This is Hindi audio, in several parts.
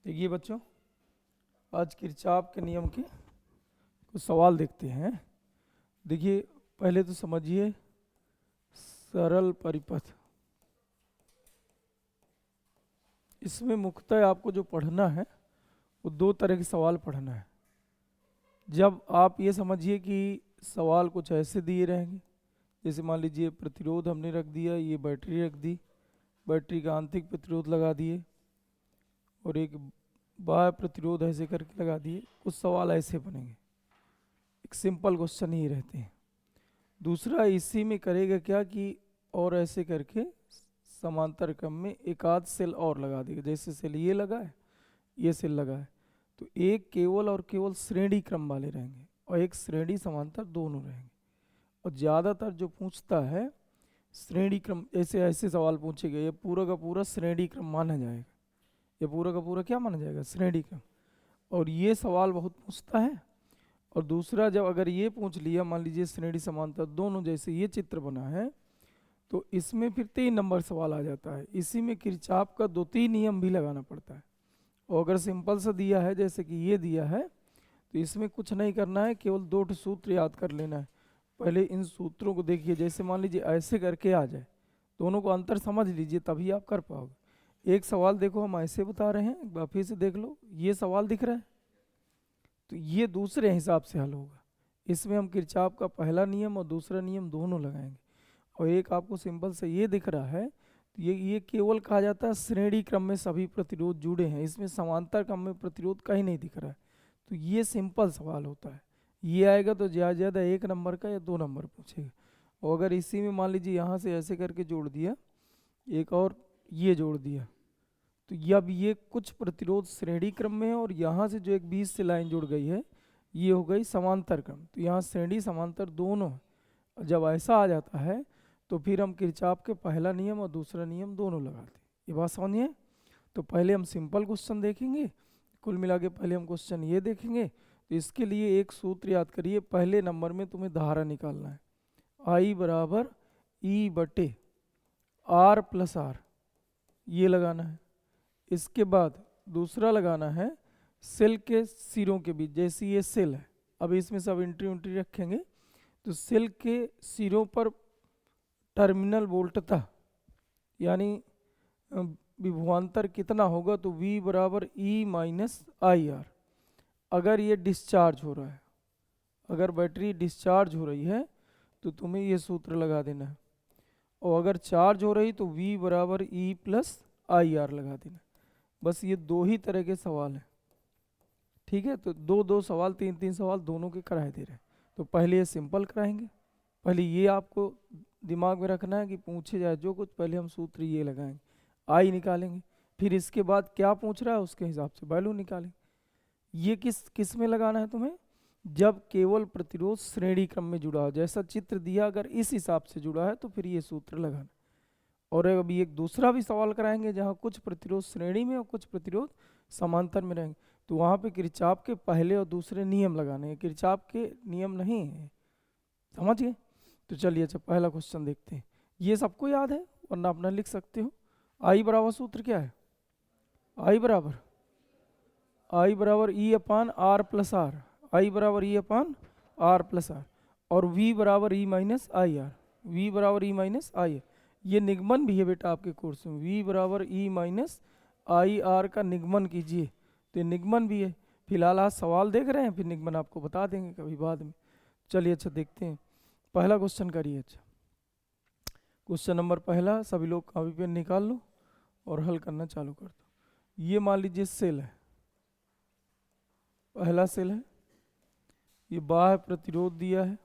देखिए बच्चों, आज किरचॉफ के नियम के कुछ सवाल देखते हैं। देखिए, पहले तो समझिए सरल परिपथ। इसमें मुख्यतः आपको जो पढ़ना है वो दो तरह के सवाल पढ़ना है। जब आप ये समझिए कि सवाल कुछ ऐसे दिए रहेंगे, जैसे मान लीजिए प्रतिरोध हमने रख दिया, ये बैटरी रख दी, बैटरी का आंतरिक प्रतिरोध लगा दिए और एक बाह्य प्रतिरोध ऐसे करके लगा दिए। कुछ सवाल ऐसे बनेंगे, एक सिंपल क्वेश्चन ही रहते हैं। दूसरा इसी में करेगा क्या कि और ऐसे करके समांतर क्रम में एक आध सेल और लगा देगा। जैसे सेल ये लगा है, ये सेल लगा है, तो एक केवल और केवल श्रेणी क्रम वाले रहेंगे और एक श्रेणी समांतर दोनों रहेंगे। और ज़्यादातर जो पूछता है श्रेणी क्रम, ऐसे ऐसे सवाल पूछेगा, ये पूरा का पूरा श्रेणी क्रम माना जाएगा। ये पूरा का पूरा क्या माना जाएगा? श्रेणी क्रम। और ये सवाल बहुत पूछता है। और दूसरा, जब अगर ये पूछ लिया, मान लीजिए श्रेणी समांतर दोनों जैसे ये चित्र बना है, तो इसमें फिर 3 नंबर सवाल आ जाता है। इसी में किरचॉफ का 2-3 नियम भी लगाना पड़ता है। और अगर सिंपल सा दिया है जैसे कि ये दिया है, तो इसमें कुछ नहीं करना है, केवल 2 सूत्र याद कर लेना है। पहले इन सूत्रों को देखिए, जैसे मान लीजिए ऐसे करके आ जाए, दोनों को अंतर समझ लीजिए तभी आप कर पाओगे। एक सवाल देखो हम ऐसे बता रहे हैं, एक बार फिर से देख लो, ये सवाल दिख रहा है, तो ये दूसरे हिसाब से हल होगा। इसमें हम किरचॉफ का पहला नियम और दूसरा नियम दोनों लगाएंगे। और एक आपको सिंपल से ये दिख रहा है, तो ये केवल कहा जाता है श्रेणी क्रम में सभी प्रतिरोध जुड़े हैं। इसमें समांतर क्रम में प्रतिरोध कहीं नहीं दिख रहा है, तो ये सिंपल सवाल होता है। ये आएगा तो ज़्यादा ज़्यादा 1 नंबर का या 2 नंबर पूछेगा। और अगर इसी में मान लीजिए यहाँ से ऐसे करके जोड़ दिया, एक और ये जोड़ दिया, तो ये अब ये कुछ प्रतिरोध श्रेणी क्रम में है और यहाँ से जो एक 20 से लाइन जुड़ गई है, ये हो गई समांतर क्रम। तो यहाँ श्रेणी समांतर दोनों है। जब ऐसा आ जाता है तो फिर हम किरचॉफ के पहला नियम और दूसरा नियम दोनों लगाते हैं। ये बात समझिए। तो पहले हम सिंपल क्वेश्चन देखेंगे, कुल मिला के पहले हम क्वेश्चन ये देखेंगे। तो इसके लिए एक सूत्र याद करिए, पहले नंबर में तुम्हें धारा निकालना है, I बराबर E बटे R प्लस R, ये लगाना है। इसके बाद दूसरा लगाना है सेल के सिरों के बीच, जैसे ये सेल है, अब इसमें सब एंट्री उंट्री रखेंगे, तो सेल के सिरों पर टर्मिनल वोल्टता यानी विभवांतर कितना होगा, तो V बराबर E माइनस आई आर। अगर ये डिस्चार्ज हो रहा है, अगर बैटरी डिस्चार्ज हो रही है तो तुम्हें ये सूत्र लगा देना है। और अगर चार्ज हो रही तो V बराबर E प्लस आई आर लगा देना। बस ये 2 ही तरह के सवाल हैं, ठीक है। तो 2-2 सवाल, 3-3 सवाल दोनों के कराए दे रहे हैं। तो पहले ये सिंपल कराएंगे, पहले ये आपको दिमाग में रखना है कि पूछे जाए जो कुछ, पहले हम सूत्र ये लगाएंगे, आई निकालेंगे, फिर इसके बाद क्या पूछ रहा है उसके हिसाब से वैल्यू निकालेंगे। ये किस में लगाना है तुम्हें? जब केवल प्रतिरोध श्रेणी क्रम में जुड़ा हो, जैसा चित्र दिया अगर इस हिसाब से जुड़ा है तो फिर ये सूत्र लगाना। और अभी एक दूसरा भी सवाल कराएंगे जहाँ कुछ प्रतिरोध श्रेणी में और कुछ प्रतिरोध समांतर में रहेंगे, तो वहाँ पे किरचॉफ के पहले और दूसरे नियम लगाने हैं, किरचॉफ के नियम नहीं है, समझ गए। तो चलिए अच्छा पहला क्वेश्चन देखते हैं। ये सबको याद है वरना अपना लिख सकते हो। आई बराबर सूत्र क्या है? आई बराबर ई अपान आर प्लस आर, आई बराबर ई अपान आर प्लस आर, और वी बराबर E minus I R, we बराबर ई माइनस आई आर। ये निगमन भी है बेटा आपके कोर्स में, वी बराबर ई माइनस आई आर का निगमन कीजिए, तो ये निगमन भी है। फिलहाल आज सवाल देख रहे हैं, फिर निगमन आपको बता देंगे कभी बाद में। चलिए अच्छा देखते हैं, पहला क्वेश्चन करिए। अच्छा क्वेश्चन नंबर पहला, सभी लोग कॉपी पेन निकाल लो और हल करना चालू कर दो। ये मान लीजिए सेल है, पहला सेल है, ये बाह्य प्रतिरोध दिया है,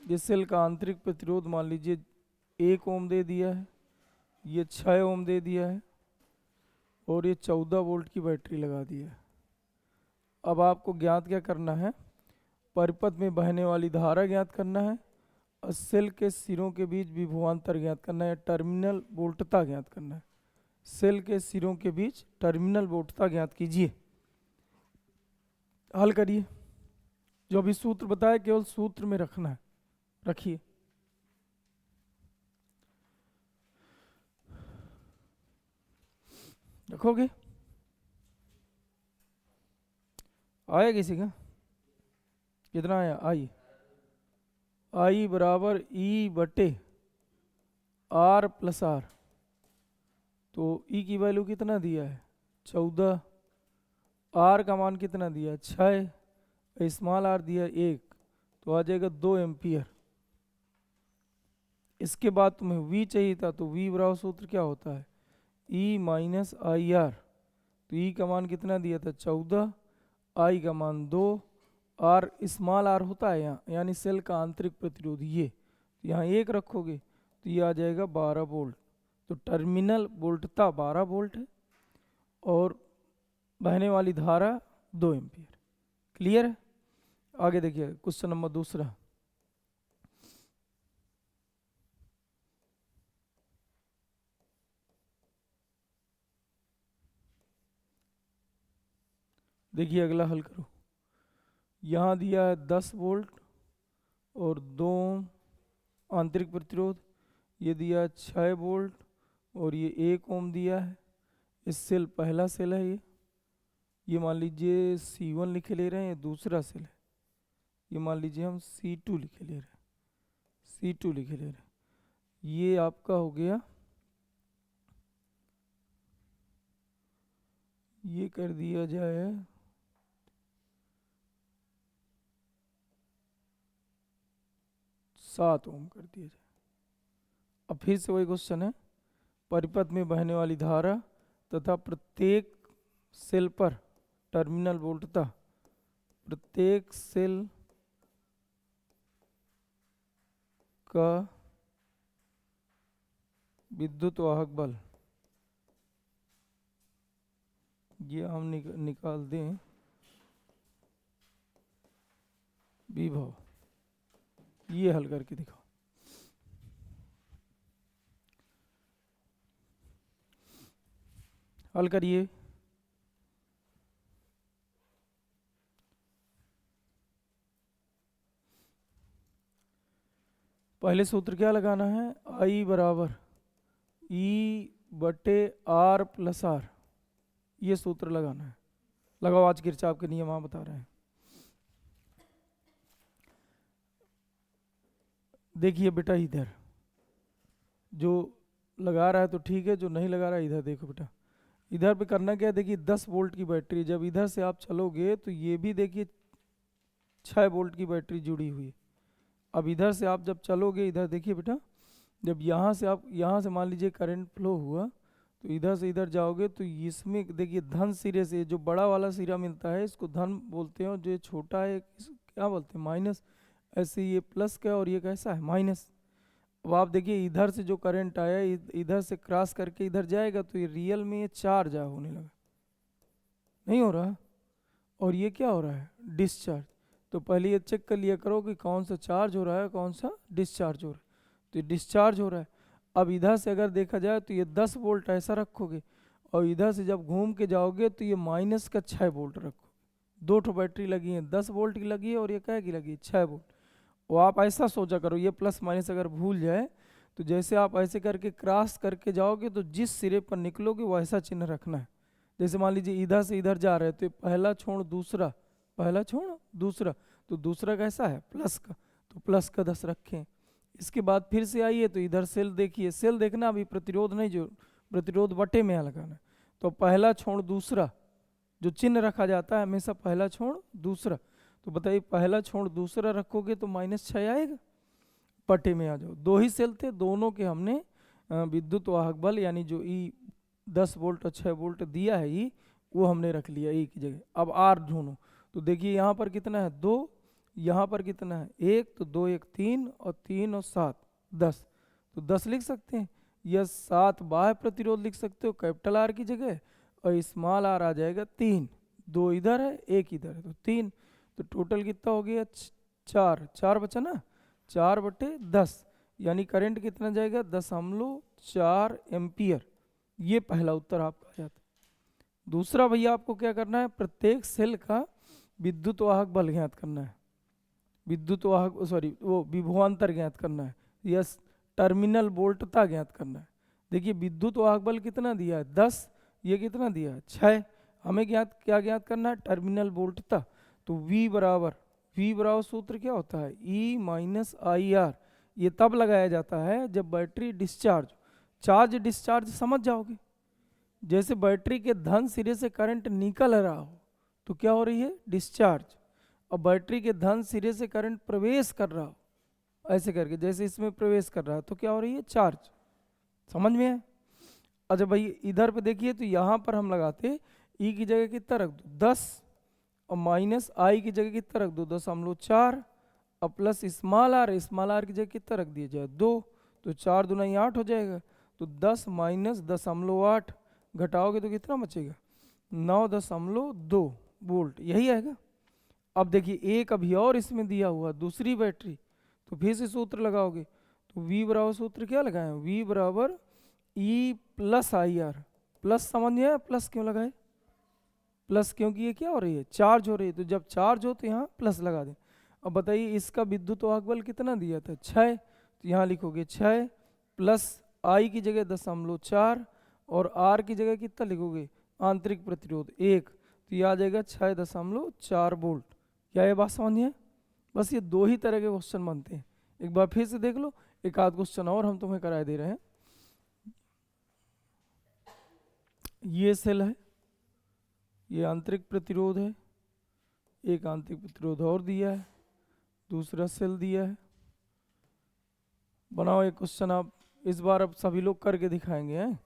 ये सेल का आंतरिक प्रतिरोध मान लीजिए 1 ओम दे दिया है, ये 6 ओम दे दिया है, और ये 14 वोल्ट की बैटरी लगा दी है। अब आपको ज्ञात क्या करना है? परिपथ में बहने वाली धारा ज्ञात करना है और सेल के सिरों के बीच विभवांतर ज्ञात करना है, टर्मिनल वोल्टता ज्ञात करना है। सेल के सिरों के बीच टर्मिनल वोल्टता ज्ञात कीजिए, हल करिए। जो अभी सूत्र बताया केवल सूत्र में रखना है, रखिए। रखोगे? आया किसी का? कितना आया? आई बराबर ई बटे आर प्लस आर। तो ई की वैल्यू कितना दिया है? 14। आर का मान कितना दिया है? 6। स्मॉल आर दिया है 1, तो आ जाएगा 2 एम्पियर। इसके बाद तुम्हें V चाहिए था, तो V बराबर सूत्र क्या होता है? E minus I R. तो E का मान कितना दिया था? 14। I का मान 2। R स्मॉल r होता है यहाँ, यानी सेल का आंतरिक प्रतिरोध ये, तो यहाँ 1 रखोगे तो ये आ जाएगा 12 वोल्ट। तो टर्मिनल वोल्टता 12 वोल्ट है और बहने वाली धारा 2 एम्पियर। क्लियर है? आगे देखिए क्वेश्चन नंबर दूसरा। देखिए अगला हल करो। यहाँ दिया है 10 वोल्ट और 2 आंतरिक प्रतिरोध, ये दिया है 6 वोल्ट और ये 1 ओम दिया है। इस सेल पहला सेल है ये मान लीजिए C1 लिखे ले रहे हैं, ये दूसरा सेल है, ये मान लीजिए हम C2 लिखे ले रहे हैं, C2 लिखे ले रहे हैं। ये आपका हो गया, ये कर दिया जाए 7 ओम कर दिया जाए। अब फिर से वही क्वेश्चन है, परिपथ में बहने वाली धारा तथा प्रत्येक सेल पर टर्मिनल वोल्टता, प्रत्येक सेल का विद्युत वाहक बल, ये हम निकाल दें विभव। ये हल करके दिखाओ। हल करिए। पहले सूत्र क्या लगाना है? आई बराबर ई बटे आर प्लस आर, ये सूत्र लगाना है। लगाओ, आज किरचॉफ के नियम आप बता रहे हैं। देखिए बेटा, इधर जो लगा रहा है तो ठीक है, जो नहीं लगा रहा है इधर देखो बेटा। इधर पे करना क्या है? देखिए 10 वोल्ट की बैटरी, जब इधर से आप चलोगे तो ये भी देखिए 6 वोल्ट की बैटरी जुड़ी हुई है। अब इधर से आप जब चलोगे, इधर देखिए बेटा, जब यहाँ से आप यहाँ से मान लीजिए करंट फ्लो हुआ, तो इधर से इधर जाओगे तो इसमें देखिए धन सिरे से जो बड़ा वाला सिरा मिलता है इसको धन बोलते हैं, और जो छोटा है क्या बोलते हैं? माइनस। ऐसे ये प्लस का और ये कैसा है? माइनस। अब आप देखिए इधर से जो करंट आया इधर से क्रॉस करके इधर जाएगा, तो ये रियल में ये चार्ज होने लगा, नहीं हो रहा? और ये क्या हो रहा है? डिस्चार्ज। तो पहले ये चेक कर लिया करो कि कौन सा चार्ज हो रहा है, कौन सा डिस्चार्ज हो रहा है। तो ये डिस्चार्ज हो रहा है। अब इधर से अगर देखा जाए तो ये 10 वोल्ट ऐसा रखोगे, और इधर से जब घूम के जाओगे तो ये माइनस का 6 वोल्ट रखोगे। 2 ठो बैटरी लगी है, 10 वोल्ट की लगी है और ये क्या की लगी है? 6 वोल्ट। और आप ऐसा सोचा करो, ये प्लस माइनस अगर भूल जाए तो जैसे आप ऐसे करके क्रॉस करके जाओगे तो जिस सिरे पर निकलोगे वो ऐसा चिन्ह रखना है। जैसे मान लीजिए इधर से इधर जा रहे हैं तो ये पहला छोड़ दूसरा, पहला छोड़ दूसरा, तो दूसरा कैसा है? प्लस का, तो प्लस का 10 रखें। इसके बाद फिर से आइए तो इधर सेल देखिए, सेल देखना अभी प्रतिरोध नहीं, जो प्रतिरोध बटे में लगाना है। तो पहला छोड़ दूसरा, जो चिन्ह रखा जाता है हमेशा पहला छोड़ दूसरा, तो बताइए पहला छोड़ दूसरा रखोगे तो -6 आएगा। बटे में आ जाओ, 2 ही सेल थे, दोनों के हमने विद्युत वाहक बल यानी जो ई 10 वोल्ट और 6 वोल्ट दिया है ई, वो हमने रख लिया ई की जगह। अब आर ढूंढो, तो देखिए यहाँ पर कितना है? 2, यहाँ पर कितना है? 1, तो 2 1 3 और 3 और 7 10, तो 10 लिख सकते हैं, या 7 बाह्य प्रतिरोध लिख सकते हो कैपिटल आर की जगह, और स्मॉल आर आ जाएगा 3। 2 इधर है 1 इधर है, तो 3, तो टोटल कितना हो गया? 4, 4 बचा ना, 4 बटे 10, यानी करंट कितना जाएगा? 0.4 एम्पियर। ये पहला उत्तर आपका आ जाता है। दूसरा भैया आपको क्या करना है? प्रत्येक सेल का विद्युत वाहक बल ज्ञात करना है, विद्युत वाहक सॉरी वो विभवांतर ज्ञात करना है, यस टर्मिनल वोल्टता ज्ञात करना है। देखिए विद्युत वाहक बल कितना दिया है? 10, ये कितना दिया है 6। हमें क्या ज्ञात करना है, टर्मिनल वोल्टता। तो V बराबर सूत्र क्या होता है, E माइनस आई आर। ये तब लगाया जाता है जब बैटरी चार्ज डिस्चार्ज समझ जाओगे। जैसे बैटरी के धन सिरे से करंट निकल रहा हो तो क्या हो रही है, डिस्चार्ज। और बैटरी के धन सिरे से करंट प्रवेश कर रहा हो, ऐसे करके जैसे इसमें प्रवेश कर रहा है तो क्या हो रही है, चार्ज। समझ में है। अच्छा भाई इधर पे देखिए, तो यहाँ पर हम लगाते E की जगह कितना रख दो 10, और माइनस आई की जगह कितना रख दो 0.4, और प्लस स्मॉल आर की जगह कितना रख दिया जाए 2। तो 4 दूना 8 हो जाएगा। तो 10 माइनस 0.8 घटाओगे तो कितना बचेगा 9.2 वोल्ट, यही आएगा। अब देखिए एक अभी और इसमें दिया हुआ दूसरी बैटरी, तो फिर से सूत्र लगाओगे। तो V बराबर सूत्र क्या लगाए, V बराबर E plus I R. Plus समझ में आया, प्लस क्यों लगाए, प्लस क्योंकि ये क्या हो रही है, चार्ज हो रही है। तो जब चार्ज हो तो यहाँ प्लस लगा दें। अब बताइए इसका विद्युत वाहक बल कितना दिया था 6, तो यहाँ लिखोगे 6 प्लस आई की जगह 0.4 और आर की जगह कितना लिखोगे, आंतरिक प्रतिरोध 1, तो ये आ जाएगा 6.4 वोल्ट। क्या ये बात समझिए। बस ये 2 ही तरह के क्वेश्चन बनते हैं, एक बार फिर से देख लो। एक आध क्वेश्चन और हम तुम्हें कराए दे रहे हैं। ये सेल है, ये आंतरिक प्रतिरोध है, एक आंतरिक प्रतिरोध और दिया है, दूसरा सेल दिया है। बनाओ एक क्वेश्चन आप, इस बार अब सभी लोग करके दिखाएंगे हैं।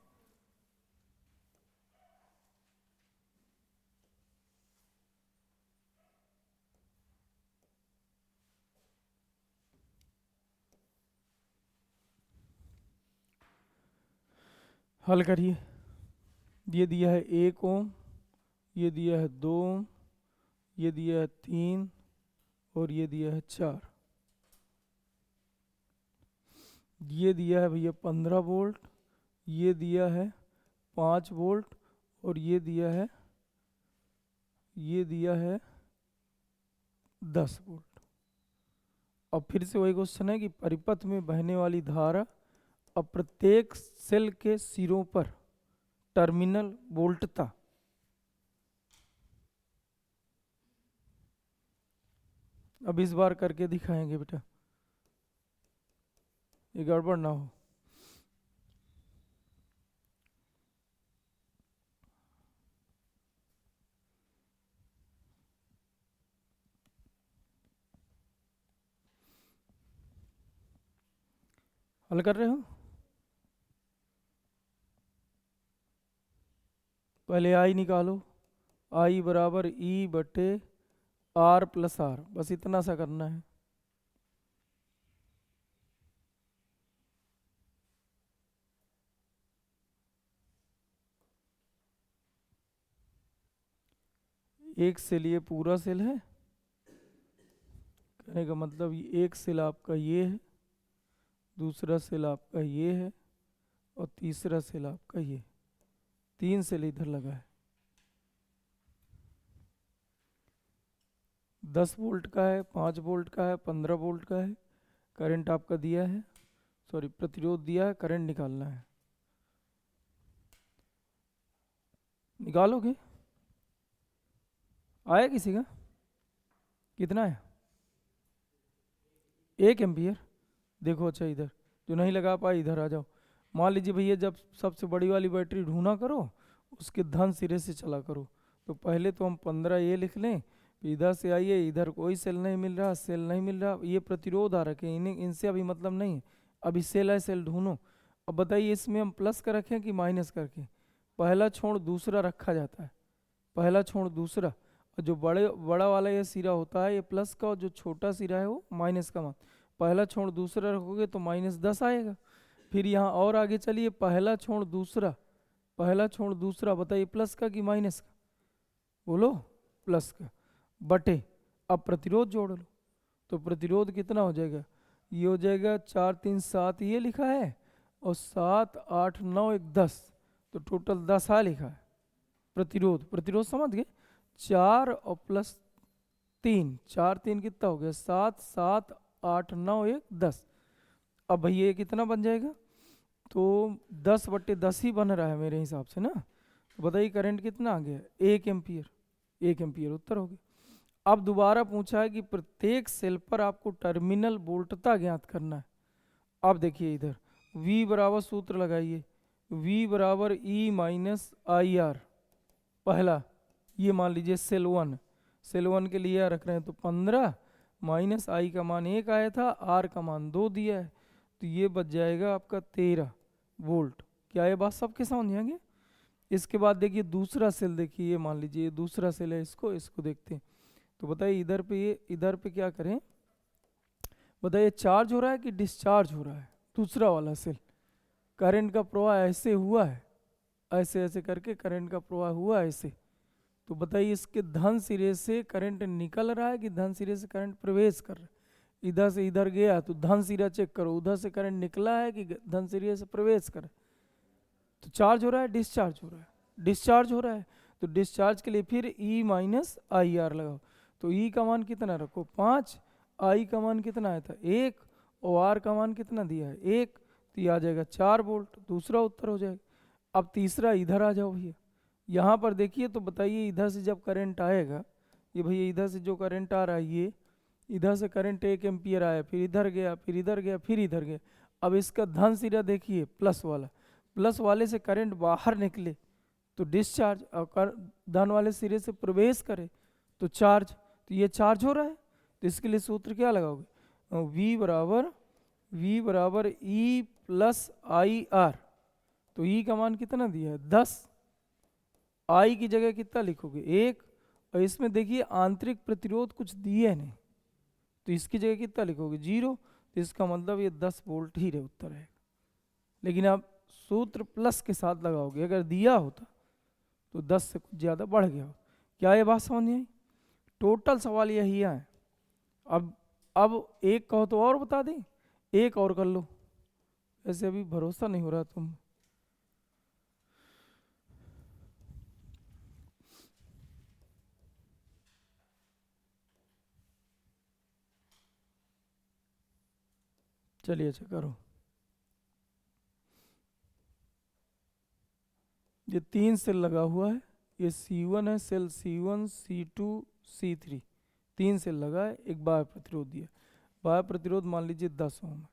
हल करिए। ये दिया है 1 ओम, ये दिया है 2 ओम, ये दिया है 3 और ये दिया है 4। ये दिया है भैया 15 वोल्ट, ये दिया है 5 वोल्ट और ये दिया है 10 वोल्ट। अब फिर से वही क्वेश्चन है कि परिपथ में बहने वाली धारा अब प्रत्येक सेल के सिरों पर टर्मिनल वोल्टता। अब इस बार करके दिखाएंगे बेटा, ये गड़बड़ ना हो। हल कर रहे हो, पहले आई निकालो। आई बराबर E बटे R प्लस R, बस इतना सा करना है। एक सेल ये पूरा सेल है, कहने का मतलब ये एक सेल आपका ये है, दूसरा सेल आपका ये है और तीसरा सेल आपका ये। 3 सेल इधर लगा है। 10 वोल्ट का है, 5 वोल्ट का है, 15 वोल्ट का है। करंट आपका दिया है, सॉरी प्रतिरोध दिया है, करंट निकालना है। निकालोगे, आया किसी का, कितना है 1 एम्पियर। देखो अच्छा इधर जो नहीं लगा पाए इधर आ जाओ। मान लीजिए भैया जब सबसे बड़ी वाली बैटरी ढूंढा करो उसके धन सिरे से चला करो। तो पहले तो हम 15 ये लिख लें, इधर से आइए, इधर कोई सेल नहीं मिल रहा, सेल नहीं मिल रहा, ये प्रतिरोध आ रखे हैं, इन्हें इनसे अभी मतलब नहीं है। अभी सेल है, सेल ढूंढो। अब बताइए इसमें हम प्लस कर रखें कि माइनस करके, पहला छोड़ दूसरा रखा जाता है, पहला छोड़ दूसरा। और जो बड़ा वाला ये सिरा होता है ये प्लस का, और जो छोटा सिरा है वो माइनस का। मान पहला छोड़ दूसरा रखोगे तो -10 आएगा। फिर यहाँ और आगे चलिए, पहला छोड़ दूसरा बताइए प्लस का कि माइनस का, बोलो प्लस का, बटे अब प्रतिरोध जोड़ लो। तो प्रतिरोध कितना हो जाएगा, ये हो जाएगा 4 3 7 ये लिखा है, और 7 8 9 1 10, तो टोटल 10 लिखा है प्रतिरोध समझ गए। 4 और प्लस 3, 4 3 कितना हो गया 7 7 8 9 1 10। अब भैया ये कितना बन जाएगा, तो 10/10 ही बन रहा है मेरे हिसाब से ना। तो बताइए करंट कितना आ गया, 1 एम्पियर। 1 एम्पियर उत्तर हो गया। अब दोबारा पूछा है कि प्रत्येक सेल पर आपको टर्मिनल वोल्टता ज्ञात करना है। अब देखिए इधर V बराबर सूत्र लगाइए, V बराबर E माइनस आई आर। पहला ये मान लीजिए सेल 1, सेल 1 के लिए रख रहे हैं तो 15 माइनस आई का मान 1 आया था, आर का मान 2 दिया है, तो ये बच जाएगा आपका 13 वोल्ट। क्या ये बात सबके समझ आएंगे? इसके बाद देखिए दूसरा सेल, देखिए ये मान लीजिए ये दूसरा सेल है, इसको देखते हैं। तो बताइए इधर पे ये इधर पे क्या करें, बताइए चार्ज हो रहा है कि डिस्चार्ज हो रहा है? दूसरा वाला सेल, करंट का प्रवाह ऐसे हुआ है, ऐसे ऐसे करके करंट का प्रवाह हुआ है ऐसे। तो बताइए इसके धन सिरे से करंट निकल रहा है कि धन सिरे से करंट प्रवेश कर रहा है? इधर से इधर गया तो धन सिरा चेक करो, उधर से करंट निकला है कि धन सिरे से प्रवेश कर, तो चार्ज हो रहा है डिस्चार्ज हो रहा है? डिस्चार्ज हो रहा है। तो डिस्चार्ज के लिए फिर E माइनस आई आर लगाओ। तो E का मान कितना रखो 5, I का मान कितना आया था 1, और R का मान कितना दिया है 1, तो ये आ जाएगा 4 वोल्ट, दूसरा उत्तर हो जाएगा। अब तीसरा इधर आ जाओ भैया, यहाँ पर देखिए तो बताइए इधर से जब करंट आएगा, ये भैया इधर से जो करंट आ रहा है ये इधर से करंट 1 एम्पियर आया, फिर इधर गया, फिर इधर गया, फिर इधर गया। अब इसका धन सिरा देखिए प्लस वाला, प्लस वाले से करंट बाहर निकले तो डिस्चार्ज, और धन वाले सिरे से प्रवेश करे तो चार्ज, तो ये चार्ज हो रहा है। तो इसके लिए सूत्र क्या लगाओगे, V बराबर E प्लस आई आर। तो E का मान कितना दिया है 10, I की जगह कितना लिखोगे 1, और इसमें देखिए आंतरिक प्रतिरोध कुछ दिए नहीं, तो इसकी जगह कितना लिखोगे 0, तो इसका मतलब ये 10 वोल्ट ही उत्तर है। लेकिन आप सूत्र प्लस के साथ लगाओगे, अगर दिया होता तो 10 से कुछ ज़्यादा बढ़ गया हो। क्या ये बात समझ नहीं आई? टोटल सवाल यही है। अब एक कहो तो और बता दें, एक और कर लो, ऐसे अभी भरोसा नहीं हो रहा तुम। चलिए अच्छा करो। ये 3 सेल लगा हुआ है, ये C1 है, cell C1 C2 C3, 3 cell लगा है, एक बाह्य प्रतिरोध दिया। बाह्य प्रतिरोध मान लीजिए 10 ओम है,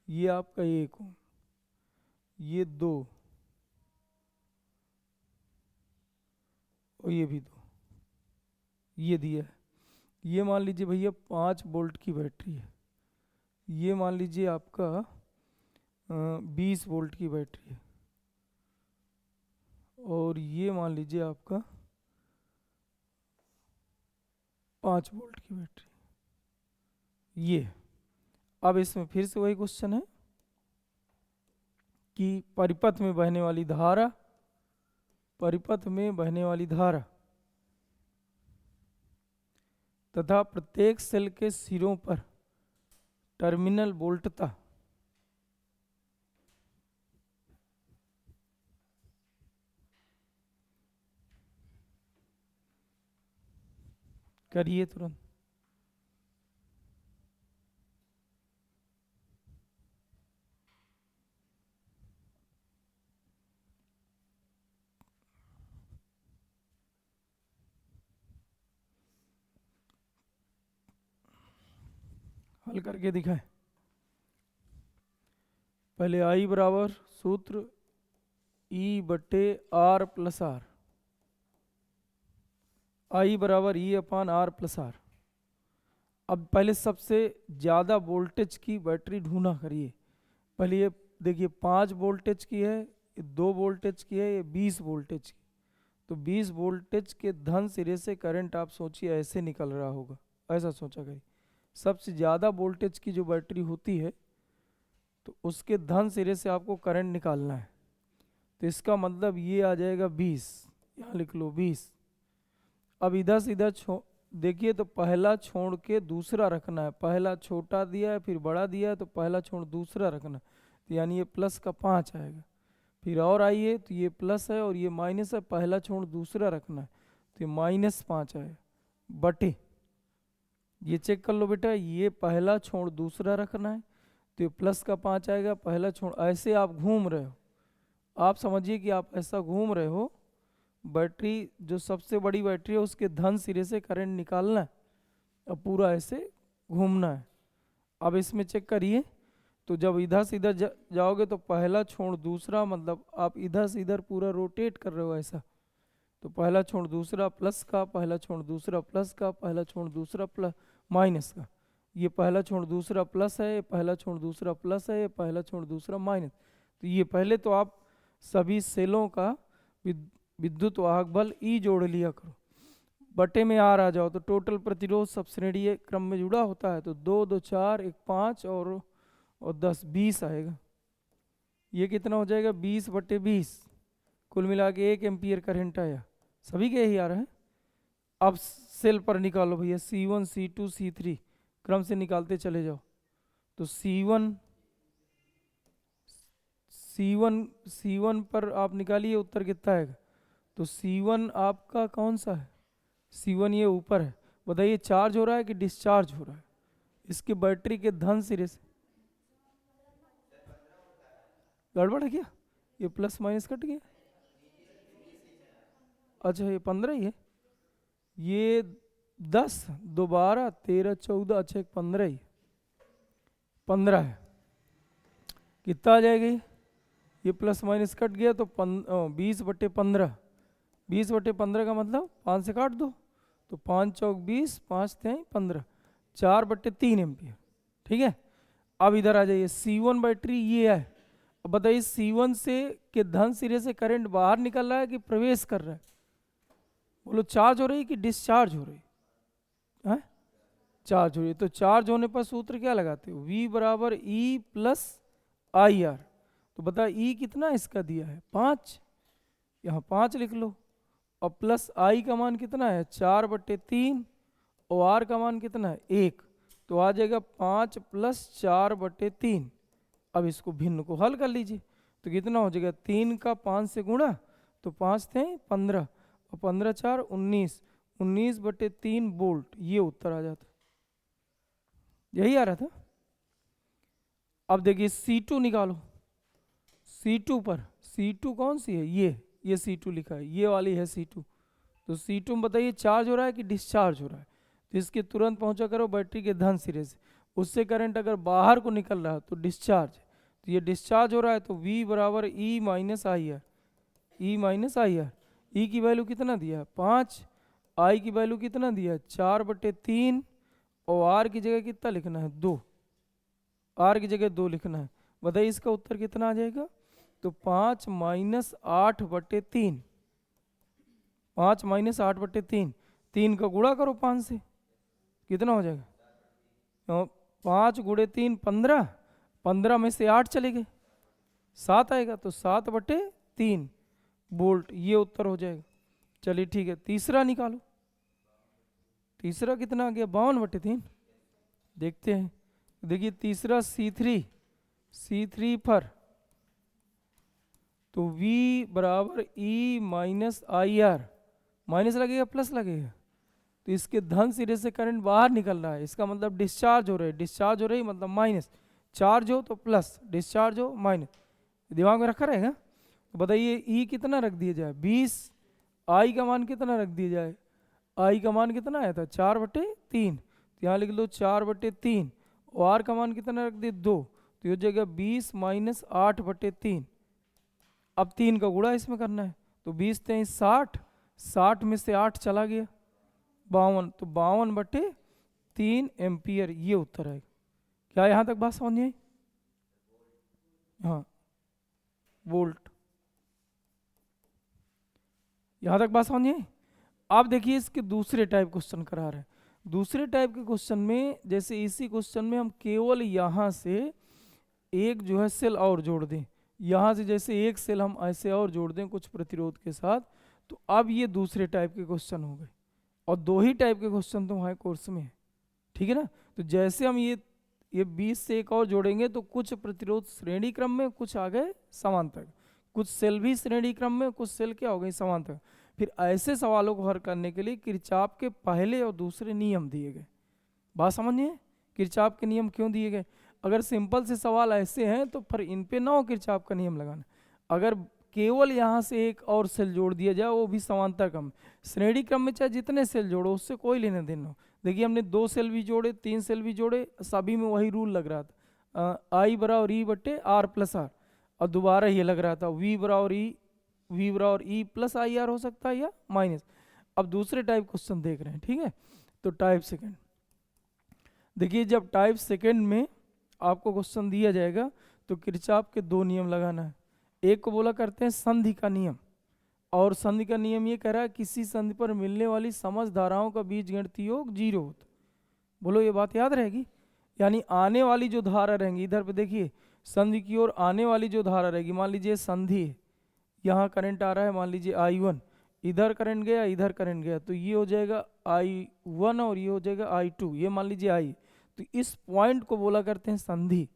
ये आपका 1 ओम, ये 2, और ये भी 2, ये दिया है। ये मान लीजिए भैया 5 वोल्ट की बैटरी है, ये मान लीजिए आपका 20 वोल्ट की बैटरी है, और ये मान लीजिए आपका 5 वोल्ट की बैटरी। ये अब इसमें फिर से वही क्वेश्चन है कि परिपथ में बहने वाली धारा, परिपथ में बहने वाली धारा तथा प्रत्येक सेल के सिरों पर टर्मिनल वोल्टता करिए तुरंत। हल करके दिखाएं। पहले I बराबर सूत्र E बटे R प्लस आर, I बराबर E upon R plus R. अब पहले सबसे ज़्यादा वोल्टेज की बैटरी ढूंढा करिए। पहले ये देखिए 5 वोल्टेज की है, ये 2 वोल्टेज की है, ये 20 वोल्टेज की। तो 20 वोल्टेज के धन सिरे से करंट आप सोचिए ऐसे निकल रहा होगा, ऐसा सोचा करिए। सबसे ज़्यादा वोल्टेज की जो बैटरी होती है तो उसके धन सिरे से आपको करंट निकालना है, तो इसका मतलब ये आ जाएगा 20, यहाँ लिख लो 20। अब इधर से इधर देखिए तो पहला छोड़ के दूसरा रखना है, पहला छोटा दिया है फिर बड़ा दिया है, तो पहला छोड़ दूसरा रखना है, तो यानी ये प्लस का 5 आएगा। फिर और आइए तो ये प्लस है और ये माइनस है, पहला छोड़ दूसरा रखना है, तो ये -5 आएगा बटे, ये चेक कर लो बेटा, ये पहला छोड़ दूसरा रखना है तो ये प्लस का 5 आएगा, पहला छोड़, ऐसे आप घूम रहे हो, आप समझिए कि आप ऐसा घूम रहे हो बैटरी जो सबसे बड़ी बैटरी है उसके धन सिरे से करंट निकालना है और पूरा ऐसे घूमना है। अब इसमें चेक करिए, तो जब इधर से इधर जाओगे तो पहला छोड़ दूसरा, मतलब आप इधर से इधर पूरा रोटेट कर रहे हो ऐसा, तो पहला छोड़ दूसरा प्लस का, पहला छोड़ दूसरा प्लस का, पहला छोड़ दूसरा प्लस माइनस का, ये पहला छोड़ दूसरा प्लस है, पहला छोड़ दूसरा प्लस है, पहला छोड़ दूसरा माइनस। तो ये पहले तो आप सभी सेलों का विद्युत वाहक बल ई जोड़ लिया करो, बटे में आर आ जाओ, तो टोटल प्रतिरोध सब श्रेणीय क्रम में जुड़ा होता है, तो 2 2 4 1 5 और 10 20 आएगा। ये कितना हो जाएगा 20/20, कुल मिला के 1 एम्पियर करंट आया। सभी के यही आ रहा है। अब सेल पर निकालो भैया, C1 C2 C3 क्रम से निकालते चले जाओ। तो C1 पर आप निकालिए, उत्तर कितना आएगा। तो C1 आपका कौन सा है, C1 ये ऊपर है। बताइए चार्ज हो रहा है कि डिस्चार्ज हो रहा है इसके बैटरी के धन सिरे से। गड़बड़ है क्या, ये प्लस माइनस कट गया। अच्छा ये 15 ही है, ये 10 2 12 13 14, अच्छा 15 ही, 15 है। कितना आ जाएगा ये प्लस माइनस कट गया तो 20/15, 20/15 का मतलब 5 से काट दो, तो 5 चौक 20, 5 3 15, 4/3 एम्पियर। ठीक है। अब इधर आ जाइए, C1 बैटरी ये है। अब बताइए C1 से के धन सिरे से करंट बाहर निकल रहा है कि प्रवेश कर रहा है। बोलो चार्ज हो रही है कि डिस्चार्ज हो रही है। चार्ज हो रही है। तो चार्ज होने पर सूत्र क्या लगाते हो, V बराबर E प्लस IR। तो बता E कितना इसका दिया है 5, यहाँ 5 लिख लो, और प्लस I का मान कितना है 4/3, और R का मान कितना है 1, तो आ जाएगा 5 + 4/3। अब इसको भिन्न को हल कर लीजिए, तो कितना हो जाएगा 3 का 5 से गुणा, तो 5 थे 15 और 15 4 19, 19/3 वोल्ट, ये उत्तर आ जाता। यही आ रहा था। अब देखिए C2 निकालो, C2 पर, C2 कौन सी है, ये C2 लिखा है, ये वाली है C2। तो C2 में बताइए चार्ज हो रहा है कि डिस्चार्ज हो रहा है। तो इसके तुरंत पहुंचा करो बैटरी के धन सिरे से, उससे करंट अगर बाहर को निकल रहा है तो डिस्चार्ज, तो ये डिस्चार्ज हो रहा है, तो V बराबर E minus IR, E minus IR। E की वैल्यू कितना दिया है 5, I की वैल्यू कितना दिया है 4/3, और R की जगह कितना लिखना है 2, R की जगह 2 लिखना है। बताइए इसका उत्तर कितना आ जाएगा, तो 5 - 8/3, 5 - 8/3, 3 का गुणा करो 5 से, कितना हो जाएगा, तो 5 × 3 15, 15 में से 8 चले गए 7 आएगा, तो 7/3 वोल्ट, ये उत्तर हो जाएगा। चलिए ठीक है, तीसरा निकालो। तीसरा कितना आ गया 52/3, देखते हैं। देखिए तीसरा C3 पर, तो V बराबर E माइनस IR, माइनस लगेगा प्लस लगेगा, तो इसके धन सिरे से करंट बाहर निकल रहा है, इसका मतलब डिस्चार्ज हो रहा है, डिस्चार्ज हो रही मतलब माइनस, चार्ज हो तो प्लस, डिस्चार्ज हो माइनस, दिमाग में रखा रहेगा। तो बताइए E कितना रख दिया जाए 20, I का मान कितना रख दिया जाए, I का मान कितना आया था 4/3, तो यहाँ लिख लो 4/3, और R का मान कितना रख दिए 2, तो ये हो जाएगा 20 - 8/3। अब 3 का गुणा इसमें करना है, तो 20 3 60, 60 में से 8 चला गया 52, तो 52/3 एम्पियर, ये उत्तर है। क्या यहाँ तक बात समझ आई, हाँ वोल्ट, यहाँ तक बात समझ आई। आप देखिए इसके दूसरे टाइप क्वेश्चन करा रहे हैं। दूसरे टाइप के क्वेश्चन में, जैसे इसी क्वेश्चन में हम केवल यहाँ से एक जो है सेल और जोड़ दें, यहाँ से जैसे एक सेल हम ऐसे और जोड़ दें कुछ प्रतिरोध के साथ, तो अब ये दूसरे टाइप के क्वेश्चन हो गए। और 2 ही टाइप के क्वेश्चन तो हमारे कोर्स में है, ठीक है ना। तो जैसे हम ये 20 से एक और जोड़ेंगे तो कुछ प्रतिरोध श्रेणी क्रम में, कुछ आ गए समांतर, कुछ सेल भी श्रेणी क्रम में, कुछ सेल क्या हो गई समांतर। फिर ऐसे सवालों को हल करने के लिए किरचॉफ के पहले और दूसरे नियम दिए गए। बात समझिए, किरचॉफ के नियम क्यों दिए गए। अगर सिंपल से सवाल ऐसे हैं तो फिर इन पे ना हो किरचॉफ का नियम लगाना। अगर केवल यहाँ से एक और सेल जोड़ दिया जाए, वो भी समांतर क्रम। श्रेणी क्रम में चाहे जितने सेल जोड़ो उससे कोई लेना देना हो। देखिए हमने 2 सेल भी जोड़े, 3 सेल भी जोड़े, सभी में वही रूल लग रहा था, आई बराबर ई बटे आर प्लस आर, और दोबारा ये लग रहा था वी बराबर ई प्लस आई आर हो सकता है या माइनस। अब दूसरे टाइप क्वेश्चन देख रहे हैं, ठीक है। तो टाइप सेकंड, देखिए जब टाइप सेकंड में आपको क्वेश्चन दिया जाएगा तो किरचॉफ के 2 नियम लगाना है। एक को बोला करते हैं संधि का नियम, और संधि का नियम ये कह रहा है किसी संधि पर मिलने वाली समस्त धाराओं का बीजगणितीय योग 0 होता। बोलो ये बात याद रहेगी। यानी आने वाली जो धारा रहेंगी, इधर पे देखिए संधि की ओर आने वाली जो धारा रहेगी, मान लीजिए संधि है, यहाँ करंट आ रहा है, मान लीजिए I1, इधर करंट गया, इधर करंट गया, तो ये हो जाएगा I1 और ये हो जाएगा I2, ये मान लीजिए I। तो इस पॉइंट को बोला करते हैं संधि,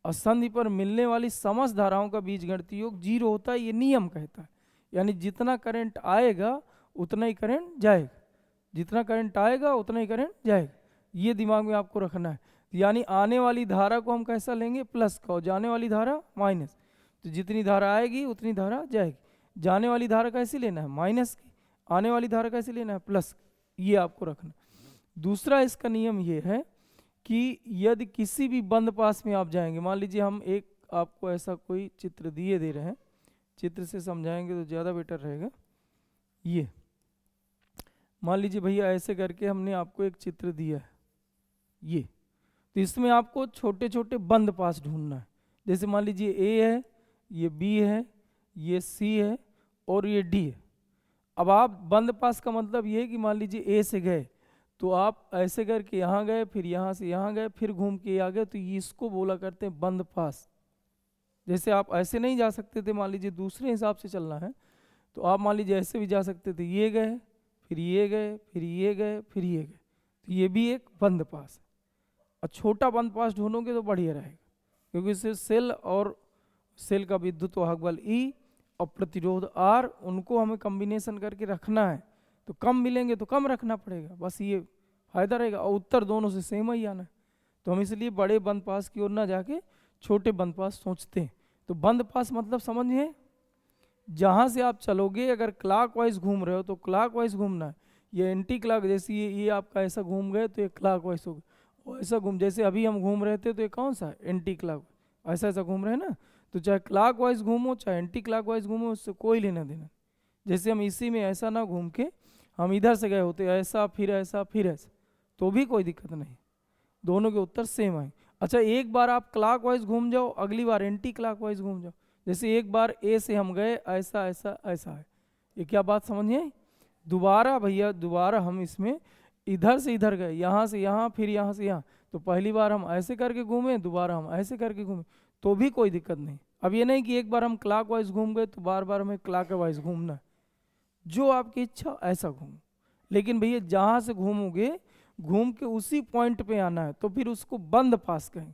और संधि पर मिलने वाली समस्त धाराओं का बीजगणितीय योग 0 होता है, ये नियम कहता है। यानी जितना करंट आएगा उतना ही करंट जाएगा, जितना करंट आएगा उतना ही करंट जाएगा, ये दिमाग में आपको रखना है। यानी आने वाली धारा को हम कैसा लेंगे, प्लस का, और जाने वाली धारा माइनस। तो जितनी धारा आएगी उतनी धारा जाएगी। जाने वाली धारा कैसे लेना है, माइनस की, आने वाली धारा कैसे लेना है, प्लस, ये आपको रखना। दूसरा इसका नियम ये है कि यदि किसी भी बंद पास में आप जाएंगे, मान लीजिए हम एक आपको ऐसा कोई चित्र दिए दे रहे हैं, चित्र से समझाएंगे तो ज़्यादा बेटर रहेगा। ये मान लीजिए भैया ऐसे करके हमने आपको एक चित्र दिया है, ये, तो इसमें आपको छोटे छोटे बंद पास ढूंढना है। जैसे मान लीजिए ए है, ये बी है, ये सी है और ये डी है। अब आप बंद पास का मतलब ये है कि मान लीजिए ए से गए तो आप ऐसे करके यहाँ गए, फिर यहाँ से यहाँ गए, फिर घूम के आ गए, तो ये इसको बोला करते हैं बंद पास। जैसे आप ऐसे नहीं जा सकते थे, मान लीजिए दूसरे हिसाब से चलना है तो आप मान लीजिए ऐसे भी जा सकते थे, ये गए, फिर ये गए, फिर ये गए, फिर ये गए, तो ये भी एक बंद पास है। और छोटा बंद पास ढूंढोगे तो बढ़िया रहेगा, क्योंकि इससे सेल और सेल का विद्युत वाहक बल E और प्रतिरोध R, उनको हमें कॉम्बिनेशन करके रखना है, तो कम मिलेंगे तो कम रखना पड़ेगा, बस ये फायदा रहेगा। और उत्तर दोनों से सेम ही आना है, तो हम इसलिए बड़े बंद पास की ओर ना जाके छोटे बंद पास सोचते हैं। तो बंद पास मतलब समझिए, जहाँ से आप चलोगे अगर क्लॉकवाइज घूम रहे हो तो क्लॉकवाइज घूमना है, ये एंटी क्लॉक, जैसे ये आपका ऐसा घूम गए तो ये क्लॉकवाइज हो गया, और ऐसा घूम, जैसे अभी हम घूम रहे थे तो ये कौन सा एंटी क्लॉक, ऐसा ऐसा घूम रहे हैं ना। तो चाहे क्लॉकवाइज घूमो चाहे एंटी क्लॉकवाइज घूमो, उससे कोई लेना देना। जैसे हम इसी में ऐसा ना घूम के हम इधर से गए होते, ऐसा फिर ऐसा फिर ऐसा, तो भी कोई दिक्कत नहीं, दोनों के उत्तर सेम आए। अच्छा एक बार आप क्लॉकवाइज घूम जाओ, अगली बार एंटी क्लॉकवाइज घूम जाओ। जैसे एक बार ए से हम गए, ऐसा ऐसा ऐसा है, ये क्या बात समझिए। दोबारा भैया दोबारा हम इसमें इधर से इधर गए, यहाँ से यहाँ, फिर यहाँ से यहाँ, तो पहली बार हम ऐसे करके घूमे, दोबारा हम ऐसे करके घूमे, तो भी कोई दिक्कत नहीं। अब ये नहीं कि एक बार हम क्लॉकवाइज घूम गए तो बार बार हमें क्लॉकवाइज घूमना है, जो आपकी इच्छा ऐसा घूमो। लेकिन भैया जहाँ से घूमोगे घूम के उसी पॉइंट पे आना है, तो फिर उसको बंद पास कहें।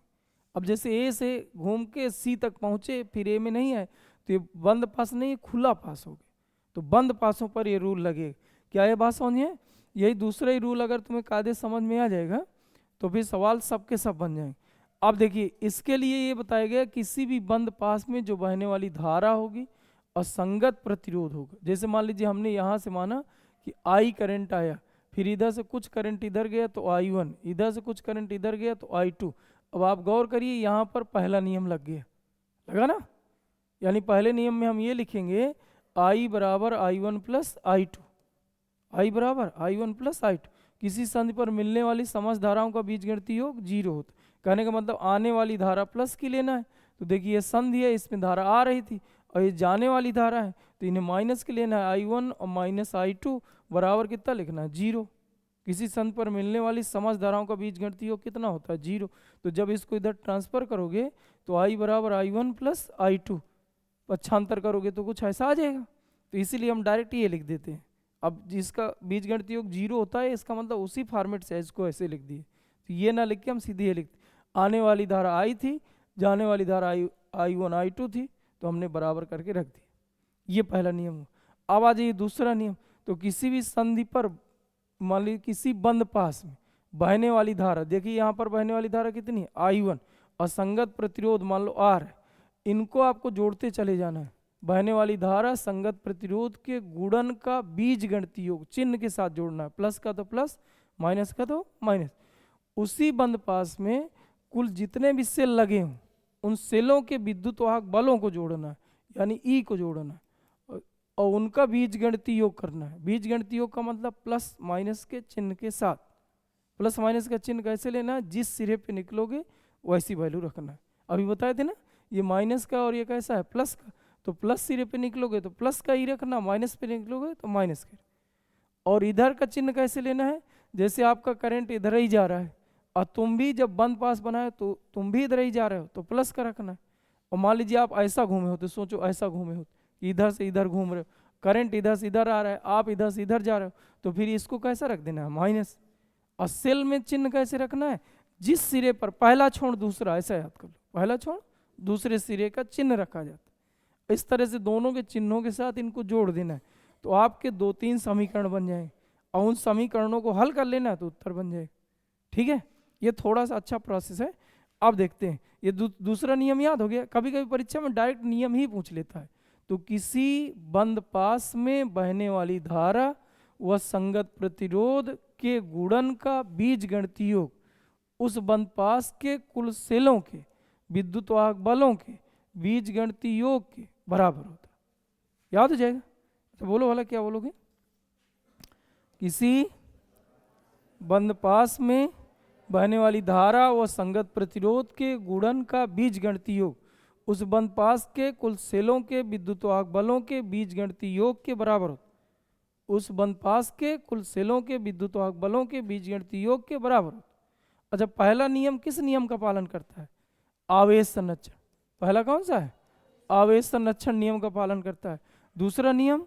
अब जैसे ए से घूम के सी तक पहुँचे, फिर ए में नहीं आए, तो ये बंद पास नहीं, खुला पास हो गया। तो बंद पासों पर ये रूल लगे। क्या ये बात समझिए, यही दूसरा ही रूल अगर तुम्हें कायदे समझ में आ जाएगा तो फिर सवाल सबके सब बन जाएंगे। अब देखिए इसके लिए ये बताया गया किसी भी बंद पास में जो बहने वाली धारा होगी और संगत प्रतिरोध होगा। जैसे मान लीजिए हमने यहाँ से माना कि I करंट आया, फिर इधर से कुछ करंट इधर गया तो I1, इधर से कुछ करंट इधर गया तो I2। अब आप गौर करिए यहाँ पर पहला नियम लग गया, लगा ना। यानी पहले नियम में हम ये लिखेंगे I बराबर I1 प्लस I2, I बराबर I1 प्लस I2। किसी संधि पर मिलने वाली समस्त धाराओं का बीजगणितीय योग 0 होता। कहने का मतलब आने वाली धारा प्लस की लेना है। तो देखिए ये संधि है, इसमें धारा आ रही थी, और ये जाने वाली धारा है, तो इन्हें माइनस की लेना है। I1 और माइनस I2 बराबर कितना लिखना है, 0। किसी संधि पर मिलने वाली समस्त धाराओं का बीजगणितीय योग कितना होता है, 0। तो जब इसको इधर ट्रांसफर करोगे तो I बराबर I1 प्लस I2, पक्षांतर करोगे तो कुछ ऐसा आ जाएगा। तो इसीलिए हम डायरेक्ट ये लिख देते हैं। अब जिसका बीजगणितीय योग 0 होता है, इसका मतलब उसी फॉर्मेट से इसको ऐसे लिख दिए। तो ये ना लिख के हम सीधे ये लिखते, आने वाली धारा I थी, जाने वाली धारा I1 I2 थी, तो हमने बराबर करके रख दिया। ये पहला नियम हुआ। अब आ जाइए दूसरा नियम। तो किसी भी संधि पर मान लीजिए किसी बंद पास में बहने वाली धारा, देखिए यहाँ पर बहने वाली धारा कितनी है, I1, और संगत प्रतिरोध मान लो R है, इनको आपको जोड़ते चले जाना है। बहने वाली धारा संगत प्रतिरोध के गुणन का बीज गणितीय योग चिन्ह के साथ जोड़ना है, प्लस का तो प्लस, माइनस का तो माइनस। उसी बंद पास में कुल जितने भी सेल लगे हों उन सेलों के विद्युत वाहक बलों को जोड़ना है, यानी ई को जोड़ना है और उनका बीज गणितीय योग करना है। बीज गणितीय योग का मतलब प्लस माइनस के चिन्ह के साथ। प्लस माइनस का चिन्ह कैसे लेना है, जिस सिरे पे निकलोगे वैसी वैल्यू रखना है। अभी बताए थे ना, ये माइनस का और ये कैसा है प्लस का, तो प्लस सिरे पे निकलोगे तो प्लस का ही रखना, माइनस पे निकलोगे तो माइनस का। और इधर का चिन्ह कैसे लेना है, जैसे आपका करंट इधर ही जा रहा है और तुम भी जब बंद पास बनाए तो तुम भी इधर ही जा रहे हो तो प्लस का रखना है। और मान लीजिए आप ऐसा घूमे हो तो सोचो ऐसा घूमे हो, इधर से इधर घूम रहे हो, करंट इधर से इधर आ रहा है, आप इधर से इधर जा रहे हो, तो फिर इसको कैसा रख देना है माइनस। और सेल में चिन्ह कैसे रखना है, जिस सिरे पर पहला छोड़ दूसरा, ऐसा याद कर लो, पहला छोड़ दूसरे सिरे का चिन्ह रखा जाता है। इस तरह से दोनों के चिन्हों के साथ इनको जोड़ देना है तो आपके 2-3 समीकरण बन जाएंगे और उन समीकरणों को हल कर लेना है तो उत्तर बन जाएगा। ठीक है, ये थोड़ा सा अच्छा प्रोसेस है। अब देखते हैं, ये दूसरा नियम याद हो गया। कभी कभी परीक्षा में डायरेक्ट नियम ही पूछ लेता है। तो किसी बंद पास में बहने वाली धारा व संगत प्रतिरोध के गुणन का बीज गणितीय योग उस बंद पास के कुल सेलों के विद्युत वाहक बलों के बीज गणितीय योग के बराबर होता है। याद हो जाएगा तो बोलो वाला, क्या बोलोगे, किसी बंद पास में बहने वाली धारा व संगत प्रतिरोध के गुणन का बीज गणितीय योग उस बंद पास के कुल सेलों के विद्युत वाहक बलों के बीज गणितीय योग के बराबर होता है। उस बंद पास के कुल सेलों के विद्युत वाहक बलों के बीज गणितीय योग के बराबर होता है। अच्छा, पहला नियम किस नियम का पालन करता है, आवेश संरक्षण। पहला कौन सा है, आवेश संरक्षण नियम का पालन करता है। दूसरा नियम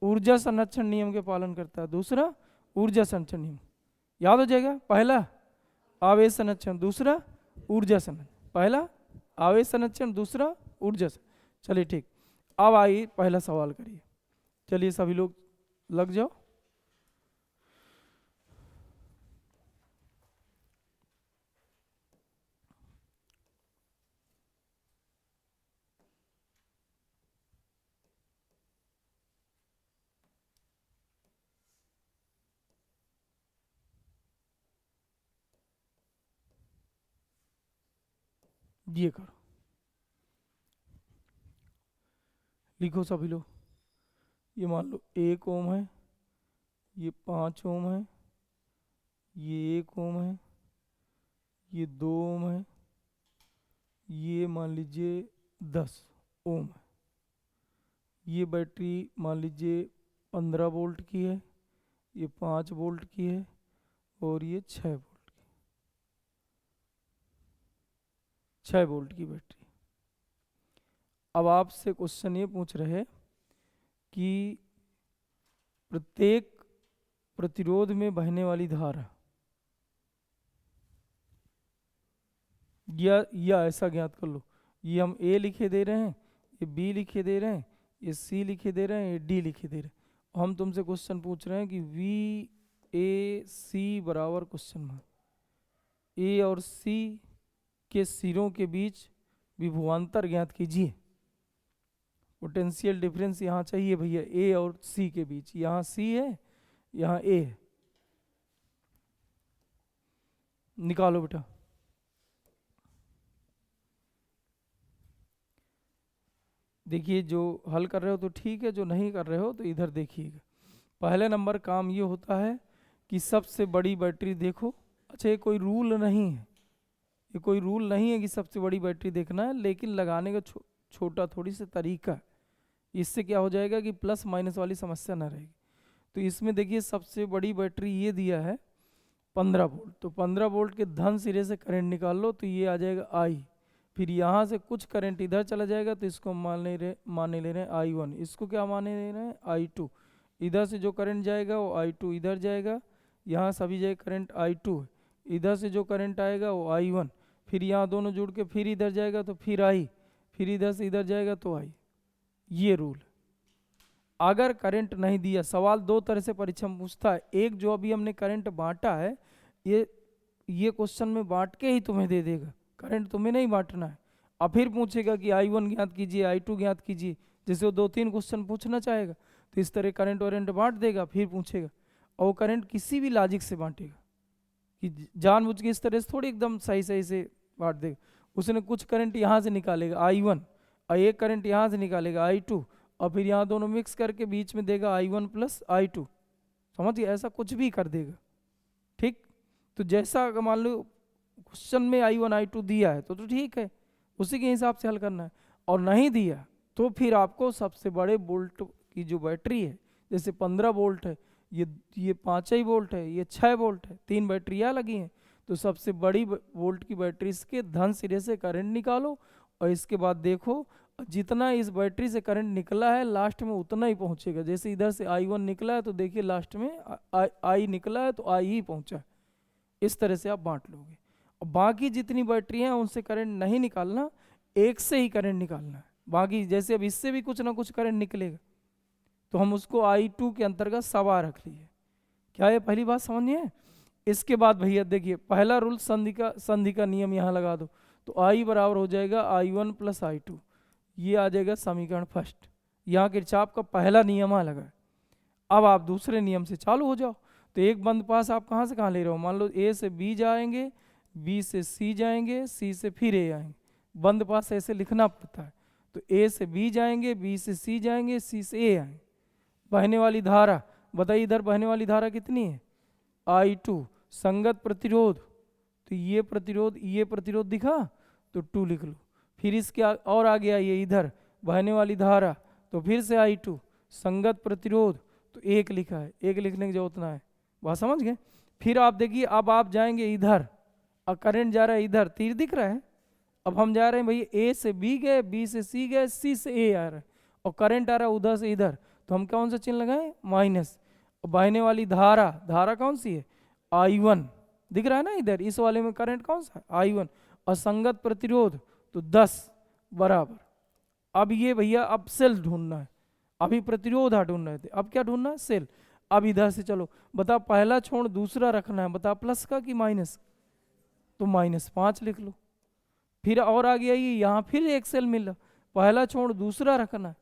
ऊर्जा संरक्षण नियम के पालन करता है। दूसरा ऊर्जा संरक्षण नियम, याद हो जाएगा। पहला आवेश संरक्षण, दूसरा ऊर्जा संरक्षण। पहला आवेश संरक्षण, दूसरा ऊर्जा संरक्षण। चलिए ठीक, अब आइए पहला सवाल करिए। चलिए सभी लोग लग जाओ। ये करो, लिखो सभी लोग। ये मान लो 1 ओम है, ये 5 ओम है, ये 1 ओम है, ये 2 ओम है, ये मान लीजिए 10 ओम है। ये बैटरी मान लीजिए 15 वोल्ट की है, ये 5 वोल्ट की है और ये 6 वोल्ट की, 6 वोल्ट की बैटरी। अब आपसे क्वेश्चन ये पूछ रहे हैं कि प्रत्येक प्रतिरोध में बहने वाली धारा या ऐसा ज्ञात कर लो, ये हम ए लिखे दे रहे हैं, ये बी लिखे दे रहे हैं, ये सी लिखे दे रहे हैं, ये डी लिखे दे रहे हैं। हम तुमसे क्वेश्चन पूछ रहे हैं कि वी ए सी बराबर क्वेश्चन मार्क ए और सी के सिरों के बीच विभवांतर ज्ञात कीजिए। पोटेंशियल डिफरेंस यहाँ चाहिए भैया ए और सी के बीच। यहाँ सी है, यहाँ ए है, निकालो बेटा। देखिए, जो हल कर रहे हो तो ठीक है, जो नहीं कर रहे हो तो इधर देखिएगा। पहले नंबर काम ये होता है कि सबसे बड़ी बैटरी देखो। अच्छा, ये कोई रूल नहीं है, ये कोई रूल नहीं है कि सबसे बड़ी बैटरी देखना है, लेकिन लगाने का छोटा थोड़ी सा तरीका है। इससे क्या हो जाएगा कि प्लस माइनस वाली समस्या ना रहेगी। तो इसमें देखिए सबसे बड़ी बैटरी ये दिया है 15 वोल्ट, तो 15 वोल्ट के धन सिरे से करंट निकाल लो तो ये आ जाएगा आई। फिर यहाँ से कुछ करंट इधर चला जाएगा तो इसको माने ले रहे हैं I1, इसको क्या माने ले रहे हैं I2। इधर से जो करंट जाएगा वो I2 इधर जाएगा, यहाँ सभी जगह करंट I2 है। इधर से जो करंट आएगा वो I1, फिर यहाँ दोनों जुड़ के फिर इधर जाएगा तो फिर I, फिर इधर से इधर जाएगा तो I। ये रूल। अगर करंट नहीं दिया, सवाल दो तरह से परीक्षा में पूछता है। एक, जो अभी हमने करंट बांटा है, ये क्वेश्चन में बांट के ही तुम्हें दे देगा, करंट तुम्हें नहीं बांटना है। और फिर पूछेगा कि I1 ज्ञात कीजिए, I2 ज्ञात कीजिए, जैसे वो 2-3 क्वेश्चन पूछना चाहेगा तो इस तरह करंट वरेंट बांट देगा, फिर पूछेगा। और वो करंट किसी भी लॉजिक से बांटेगा, कि जानबूझ के इस तरह से थोड़ी एकदम सही सही से बांट देगा। उसने कुछ करंट यहाँ से निकालेगा I1, और एक करंट यहाँ से निकालेगा I2, और फिर यहाँ दोनों मिक्स करके बीच में देगा I1 प्लस I2। समझिए, ऐसा कुछ भी कर देगा। ठीक, तो जैसा अगर मान लो क्वेश्चन में I1 I2 दिया है तो ठीक है, उसी के हिसाब से हल करना है। और नहीं दिया तो फिर आपको सबसे बड़े वोल्ट की जो बैटरी है, जैसे 15 वोल्ट है, ये 5 ही वोल्ट है, ये 6 वोल्ट है, 3 बैटरियाँ लगी हैं, तो सबसे बड़ी वोल्ट की बैटरी के धन सिरे से करंट निकालो, और इसके बाद देखो जितना इस बैटरी से करंट निकला है लास्ट में उतना ही पहुंचेगा। जैसे इधर से I1 निकला है तो देखिए लास्ट में I निकला है तो I ही पहुंचा है। इस तरह से आप बांट लोगे। और बाकी जितनी बैटरी हैं उनसे करंट नहीं निकालना, एक से ही करंट निकालना है। बाकी जैसे अब इससे भी कुछ ना कुछ करंट निकलेगा तो हम उसको I2 के अंतर्गत सवा रख लिए। क्या ये पहली बात समझिए। इसके बाद भैया देखिए, पहला रूल संधि का नियम यहाँ लगा दो, तो I बराबर हो जाएगा I1 प्लस I2, ये आ जाएगा समीकरण फर्स्ट। यहाँ किरचॉफ का पहला नियम आ लगा। अब आप दूसरे नियम से चालू हो जाओ। तो एक बंद पास आप कहाँ से कहाँ ले रहे हो, मान लो A से B जाएंगे, B से C जाएंगे, C से फिर A आएंगे। बंद पास ऐसे लिखना पड़ता है। तो A से B जाएंगे, B से C जाएंगे, C से A आएंगे। बहने वाली धारा बताइए, इधर बहने वाली धारा कितनी है, I2। संगत प्रतिरोध, तो ये प्रतिरोध दिखा तो 2 लिख लो। फिर इसके और आगे आइए, इधर बहने वाली धारा, तो फिर से I2। संगत प्रतिरोध तो 1 लिखा है, 1 लिखने की जरूरत ना है, बात समझ गए। फिर आप देखिए, अब आप जाएंगे इधर, और करंट जा रहा है इधर, तीर दिख रहा है। अब हम जा रहे हैं भाई A से B गए, B से C गए, C से A आ रहा है, और करंट आ रहा है उधर से इधर, तो हम कौन सा चिन्ह लगाए, माइनस। और बहने वाली धारा कौन सी है, I1 दिख रहा है ना इधर, इस वाले में करंट कौन सा है, I1। और संगत प्रतिरोध तो 10 बराबर। अब ये भैया अब सेल ढूंढना है, अभी प्रतिरोध ढूंढ रहे थे, अब क्या ढूंढना है, सेल। अब इधर से चलो, बता पहला छोड़ दूसरा रखना है, बता प्लस का कि माइनस, तो -5 लिख लो। फिर और आगे आइए, यहाँ फिर एक सेल मिला, पहला छोड़ दूसरा रखना है,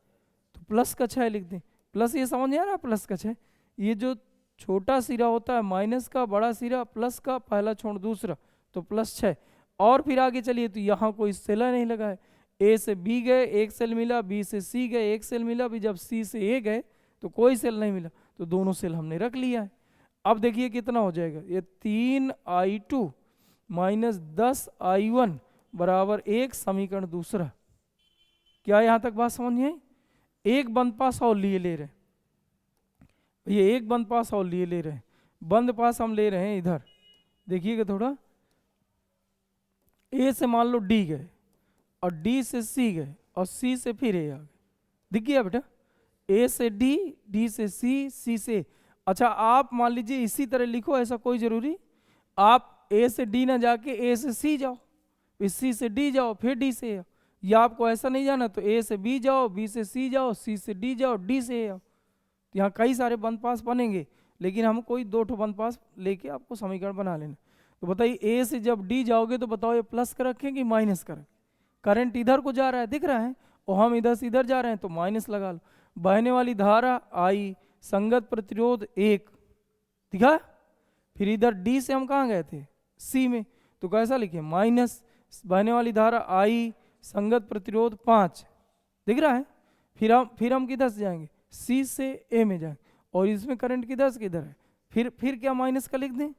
तो प्लस का 6 लिख दें। प्लस ये समझ आ रहा है, प्लस का 6, ये जो छोटा सिरा होता है माइनस का, बड़ा सिरा प्लस का, पहला छोड़ दूसरा, तो +6। और फिर आगे चलिए, तो यहाँ कोई सेल नहीं लगा है। A से B गए, एक सेल मिला, B से C गए, एक सेल मिला, भी जब C से A गए तो कोई सेल नहीं मिला, तो दोनों सेल हमने रख लिया है। अब देखिए कितना हो जाएगा, ये 3I2 माइनस 10I1 बराबर 1, समीकरण दूसरा। क्या यहाँ तक बात समझ नहीं आई। एक बंद पास और लिए ले रहे हैं, ये एक बंद पास और लिए ले रहे हैं, बंद पास हम ले रहे हैं इधर, देखिएगा थोड़ा। A से मान लो D गए, और D से C गए, और C से फिर A आ गए, दिख गया बेटा। A से D, D से C, C से। अच्छा आप मान लीजिए इसी तरह लिखो, ऐसा कोई जरूरी, आप A से D ना जाके A से C जाओ, फिर C से D जाओ, फिर D से A, या आपको ऐसा नहीं जाना तो A से B जाओ, B से C जाओ, C से D जाओ, D से A आओ। तो यहाँ कई सारे बंद पास बनेंगे, लेकिन हम कोई 2 ठो बंद पास लेके आपको समीकरण बना लेना। तो बताइए A से जब D जाओगे तो बताओ ये प्लस का रखें कि माइनस का रखें। करंट इधर को जा रहा है, दिख रहा है, और हम इधर से इधर जा रहे हैं, तो माइनस लगा लो। बहने वाली धारा I, संगत प्रतिरोध 1 दिखा। फिर इधर D से हम कहाँ गए थे, C में, तो कैसा लिखे, माइनस। बहने वाली धारा I, संगत प्रतिरोध 5 दिख रहा है। फिर हम किधर से जाएंगे, C से A में जाएंगे, और इसमें करंट किधर से किधर है, फिर क्या माइनस का लिख दें।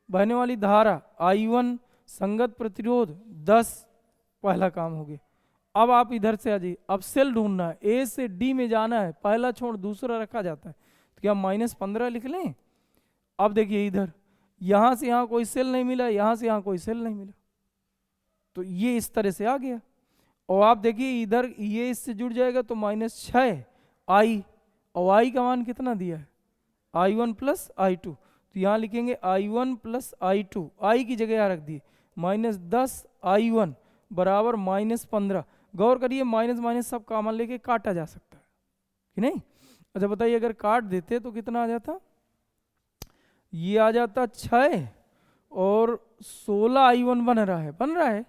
बहने वाली धारा I1, संगत प्रतिरोध 10, पहला काम हो गया। अब आप इधर से आ जाइए, अब सेल ढूंढना है, A से D में जाना है, पहला छोड़ दूसरा रखा जाता है, तो क्या -15 लिख लें। अब देखिए इधर, यहाँ से यहाँ कोई सेल नहीं मिला, यहाँ से यहाँ कोई सेल नहीं मिला, तो ये इस तरह से आ गया। और आप देखिए इधर ये इससे जुड़ जाएगा तो -6I, और I का मान कितना दिया है, I1 प्लस I2, तो यहाँ लिखेंगे I1 प्लस I2, I की जगह यहाँ रख दिए, -10I1 बराबर -15। गौर करिए, माइनस माइनस सब कॉमन लेके काटा जा सकता है कि नहीं। अच्छा बताइए, अगर काट देते तो कितना आ जाता, ये आ जाता 6, और 16I1 बन रहा है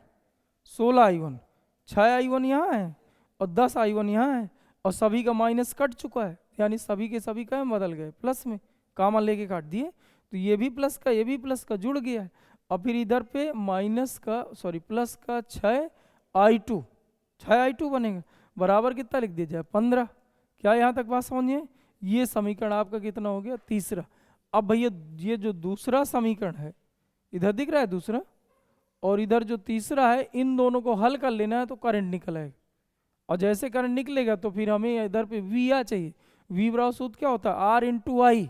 16I1, 6I1 यहाँ है और 10I1 यहाँ है, और सभी का माइनस कट चुका है, यानी सभी के सभी का बदल गए प्लस में, कॉमन लेके काट दिए, तो ये भी प्लस का ये भी प्लस का जुड़ गया है। और फिर इधर पे माइनस का प्लस का 6i2, 6i2 बनेगा, बराबर कितना लिख दिया जाए 15। क्या यहाँ तक बात समझिए? ये समीकरण आपका कितना हो गया? तीसरा। अब भैया ये जो दूसरा समीकरण है, इधर दिख रहा है दूसरा, और इधर जो तीसरा है, इन दोनों को हल कर लेना है तो करंट निकल आएगा। और जैसे करंट निकलेगा तो फिर हमें इधर पे वी आ चाहिए। वी बराबर सूत्र क्या होता है? आर इंटू आई।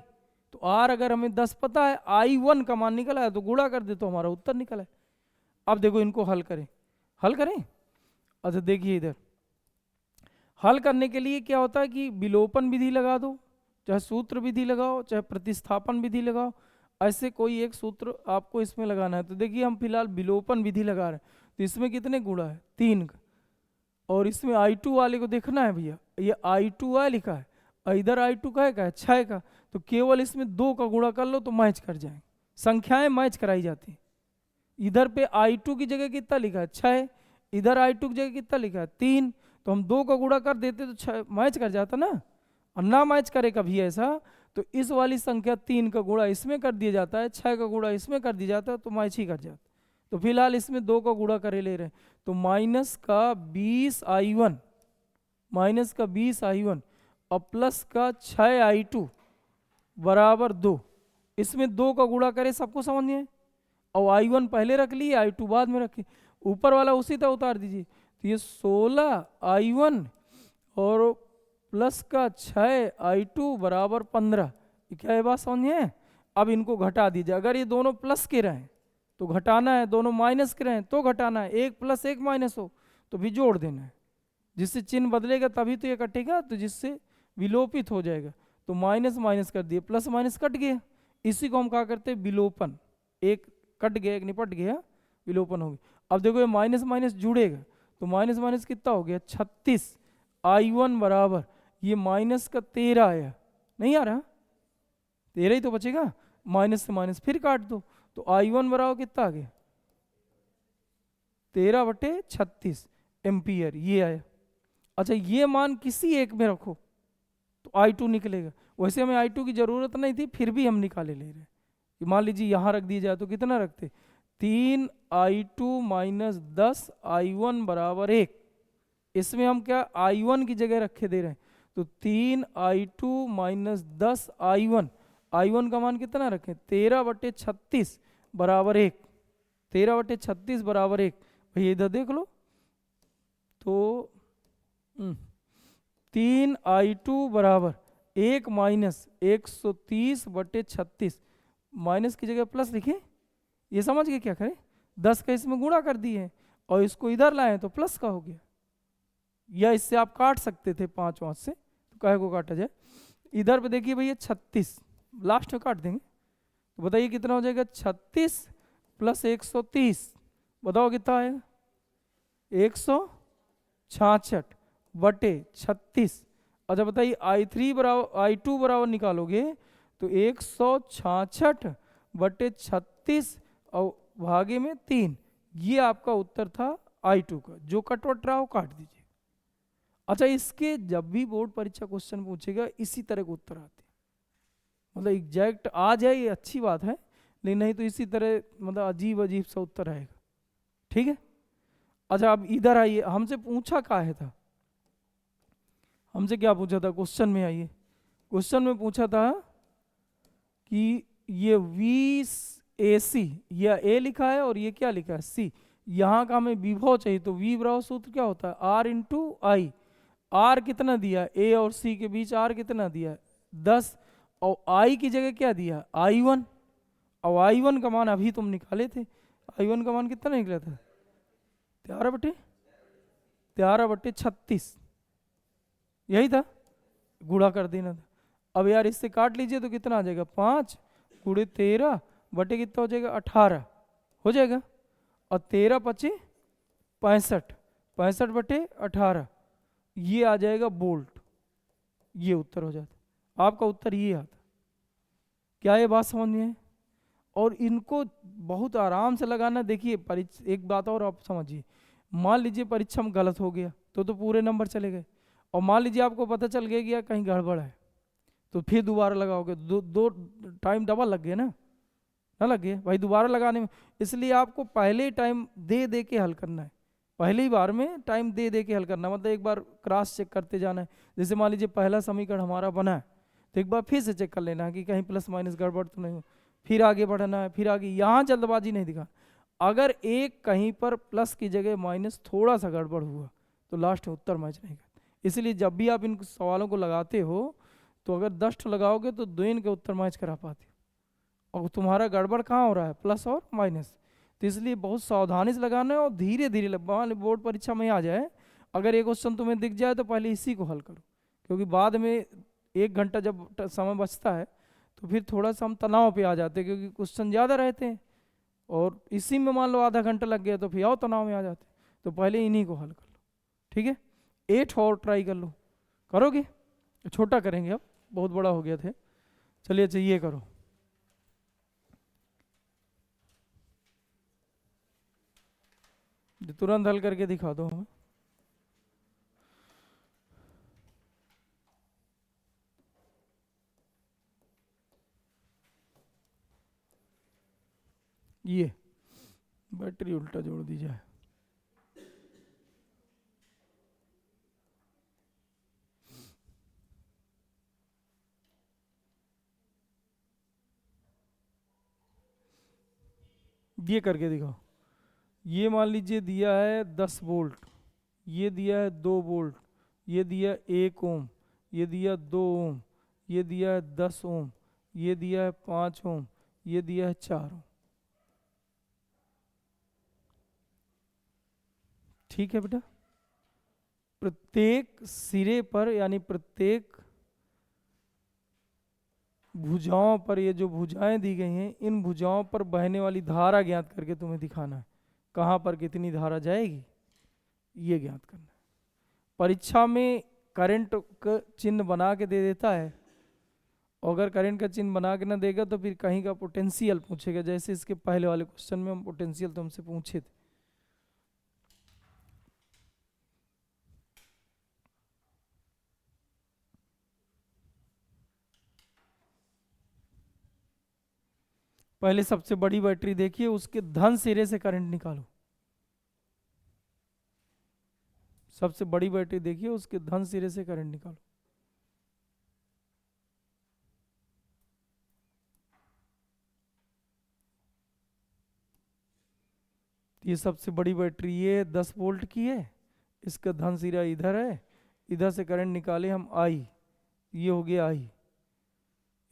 तो आर अगर हमें 10 पता है, I1 का मान निकला है, तो गुणा कर दे तो हमारा उत्तर निकला है। अब देखो इनको हल करें, हल करें। अच्छा देखिए इधर हल करने के लिए क्या होता है कि विलोपन विधि लगा दो, चाहे सूत्र विधि लगाओ, चाहे प्रतिस्थापन विधि लगाओ, ऐसे कोई एक सूत्र आपको इसमें लगाना है। तो देखिए हम फिलहाल विलोपन विधि लगा रहे हैं, तो इसमें कितने गुणा है? 3 का। और इसमें I2 वाले को देखना है भैया, ये I2 लिखा है, और इधर I2 का है 6 का, तो केवल इसमें 2 का गुणा कर लो तो मैच कर जाएंगे, संख्याएं मैच कराई जाती हैं। इधर पे I2 की जगह कितना लिखा है? 6, इधर I2 की जगह कितना लिखा है? 3, तो हम 2 का गुणा कर देते तो 6 मैच कर जाता ना। और ना मैच करे कभी ऐसा तो इस वाली संख्या 3 का गुणा इसमें कर दिया जाता है, 6 का गुणा इसमें कर दिया जाता है, तो मैच ही कर जाता। तो फिलहाल इसमें 2 का गुणा करे ले रहे हैं, तो माइनस का 20i1, माइनस का 20i1 और प्लस का 6i2 बराबर 2। इसमें 2 का गुणा करे, सबको समझिए, और I1 पहले रख लिए, I2 बाद में रखिए, ऊपर वाला उसी तरह उतार दीजिए। तो ये 16i1 और प्लस का 6i2 बराबर 15। क्या है बात समझिए? अब इनको घटा दीजिए, अगर ये दोनों प्लस के रहें तो घटाना है, दोनों माइनस के रहें तो घटाना है, एक प्लस एक माइनस हो तो भी जोड़ देना है, जिससे चिन्ह बदलेगा तभी तो ये कटेगा, तो जिससे विलोपित हो जाएगा। तो माइनस माइनस कर दिए, प्लस माइनस कट गया, इसी को हम क्या करते हैं? विलोपन। एक कट गया, एक निपट गया, विलोपन हो गया। अब देखो ये माइनस माइनस जुड़ेगा, तो माइनस माइनस कितना हो गया? 36। I1 बराबर ये माइनस का 13 आया, नहीं आ रहा? 13 ही तो बचेगा, माइनस से माइनस फिर काट दो, तो I1 बराबर कितना आ गया? 13/36 एम्पियर, ये आया। अच्छा ये मान किसी एक में रखो तो I2 निकलेगा। वैसे हमें I2 की जरूरत नहीं थी, फिर भी हम निकाले ले रहे हैं। मान लीजिए यहाँ रख दिया जाए तो कितना रखते? 3i2 माइनस 10 I1 बराबर 1। इसमें हम क्या I1 की जगह रखे दे रहे हैं, तो 3i2 माइनस 10 I1, I1 का मान कितना रखें? 13/36 बराबर 1, 13/36 बराबर 1। भैया इधर देख लो, तो 3i2 बराबर 1 माइनस 130/36, माइनस की जगह प्लस लिखे। ये समझ गए क्या करें? 10 का इसमें गुणा कर दिए और इसको इधर लाए तो प्लस का हो गया, या इससे आप काट सकते थे 5 से, तो काहे को काटा जाए। इधर पे देखिए भैया 36, लास्ट में काट देंगे, तो बताइए कितना हो जाएगा? 36 प्लस 130, बताओ कितना आएगा? 166/36। अच्छा बताइए I2 बराबर निकालोगे तो 166/36 और भागे में 3, ये आपका उत्तर था I2 का। जो कटवट रहा हो काट दीजिए। अच्छा इसके जब भी बोर्ड परीक्षा क्वेश्चन पूछेगा इसी तरह के उत्तर आते हैं, मतलब एग्जैक्ट आ जाए ये अच्छी बात है, लेकिन नहीं तो इसी तरह मतलब अजीब अजीब सा उत्तर आएगा, ठीक है। अच्छा अब इधर आइए, हमसे पूछा क्या है था, हमसे क्या पूछा था क्वेश्चन में? आइए क्वेश्चन में पूछा था कि ये VAC, यह A लिखा है और ये क्या लिखा है? C। यहाँ का हमें विभव चाहिए, तो V बराबर सूत्र क्या होता है? R इंटू आई। R कितना दिया? A और C के बीच R कितना दिया? 10, और I की जगह क्या दिया? I1, और I1 का मान अभी तुम निकाले थे, I1 का मान कितना निकला था? 13/36, यही था, गुणा कर देना था। अब यार इससे काट लीजिए तो कितना आ जाएगा? 5 गुणे 13 बटे कितना हो जाएगा? 18 हो जाएगा, और 13×5 = 65 बटे 18, ये आ जाएगा बोल्ट, ये उत्तर हो जाता। आपका उत्तर ये आता। क्या ये बात समझ में है? और इनको बहुत आराम से लगाना। देखिए एक बात और आप समझिए, मान लीजिए परीक्षा में गलत हो गया तो पूरे नंबर चले गए, और मान लीजिए आपको पता चल गया कि यार कहीं गड़बड़ है, तो फिर दोबारा लगाओगे, दो दो टाइम डबल लग गया ना लग गया भाई दोबारा लगाने में। इसलिए आपको पहले ही टाइम दे दे के हल करना है, पहली बार में टाइम दे दे के हल करना, मतलब एक बार क्रॉस चेक करते जाना है। जैसे मान लीजिए पहला समीकरण हमारा बना है, तो एक बार फिर से चेक कर लेना है कि कहीं प्लस माइनस गड़बड़ तो नहीं हो, फिर आगे बढ़ना है, फिर आगे। यहाँ जल्दबाजी नहीं दिखा, अगर एक कहीं पर प्लस की जगह माइनस थोड़ा सा गड़बड़ हुआ तो लास्ट में उत्तर मैच नहीं करता। इसलिए जब भी आप इन सवालों को लगाते हो तो अगर 10 ठो लगाओगे तो 2 इनके उत्तर मैच करा पाते हो, और तुम्हारा गड़बड़ कहाँ हो रहा है, प्लस और माइनस। तो इसलिए बहुत सावधानी से लगाना है और धीरे धीरे बोर्ड परीक्षा में आ जाए, अगर एक क्वेश्चन तुम्हें दिख जाए तो पहले इसी को हल करो, क्योंकि बाद में 1 घंटा जब समय बचता है तो फिर थोड़ा सा हम तनाव पे आ जाते हैं, क्योंकि क्वेश्चन ज़्यादा रहते हैं और इसी में मान लो आधा घंटा लग गया तो फिर और तनाव में आ जाते हैं। तो पहले इन्हीं को हल कर लो, ठीक है। 8 और ट्राई कर लो, करोगे? छोटा करेंगे, अब बहुत बड़ा हो गया थे। चलिए अच्छा ये करो, तुरंत हल करके दिखा दो हमें। ये बैटरी उल्टा जोड़ दी जाए, ये करके दिखाओ। ये मान लीजिए दिया है 10 वोल्ट, ये दिया है 2 वोल्ट, ये दिया 1 ओम, ये दिया 2 ओम, ये दिया है 10 ओम, ये दिया है 5 ओम, ये दिया है 4 ओम। ठीक है बेटा, प्रत्येक सिरे पर यानी प्रत्येक भुजाओं पर, ये जो भुजाएं दी गई हैं इन भुजाओं पर बहने वाली धारा ज्ञात करके तुम्हें दिखाना है, कहाँ पर कितनी धारा जाएगी ये ज्ञात करना है। परीक्षा में करंट का चिन्ह बना के दे देता है, अगर करंट का चिन्ह बना के ना देगा तो फिर कहीं का पोटेंशियल पूछेगा, जैसे इसके पहले वाले क्वेश्चन में हम पोटेंशियल तुमसे पूछे थे। पहले सबसे बड़ी बैटरी देखिए, उसके धन सिरे से करंट निकालो। सबसे बड़ी बैटरी देखिए, उसके धन सिरे से करंट निकालो। ये सबसे बड़ी बैटरी ये 10 वोल्ट की है, इसका धन सिरा इधर है, इधर से करंट निकाले हम आई, ये हो गया आई।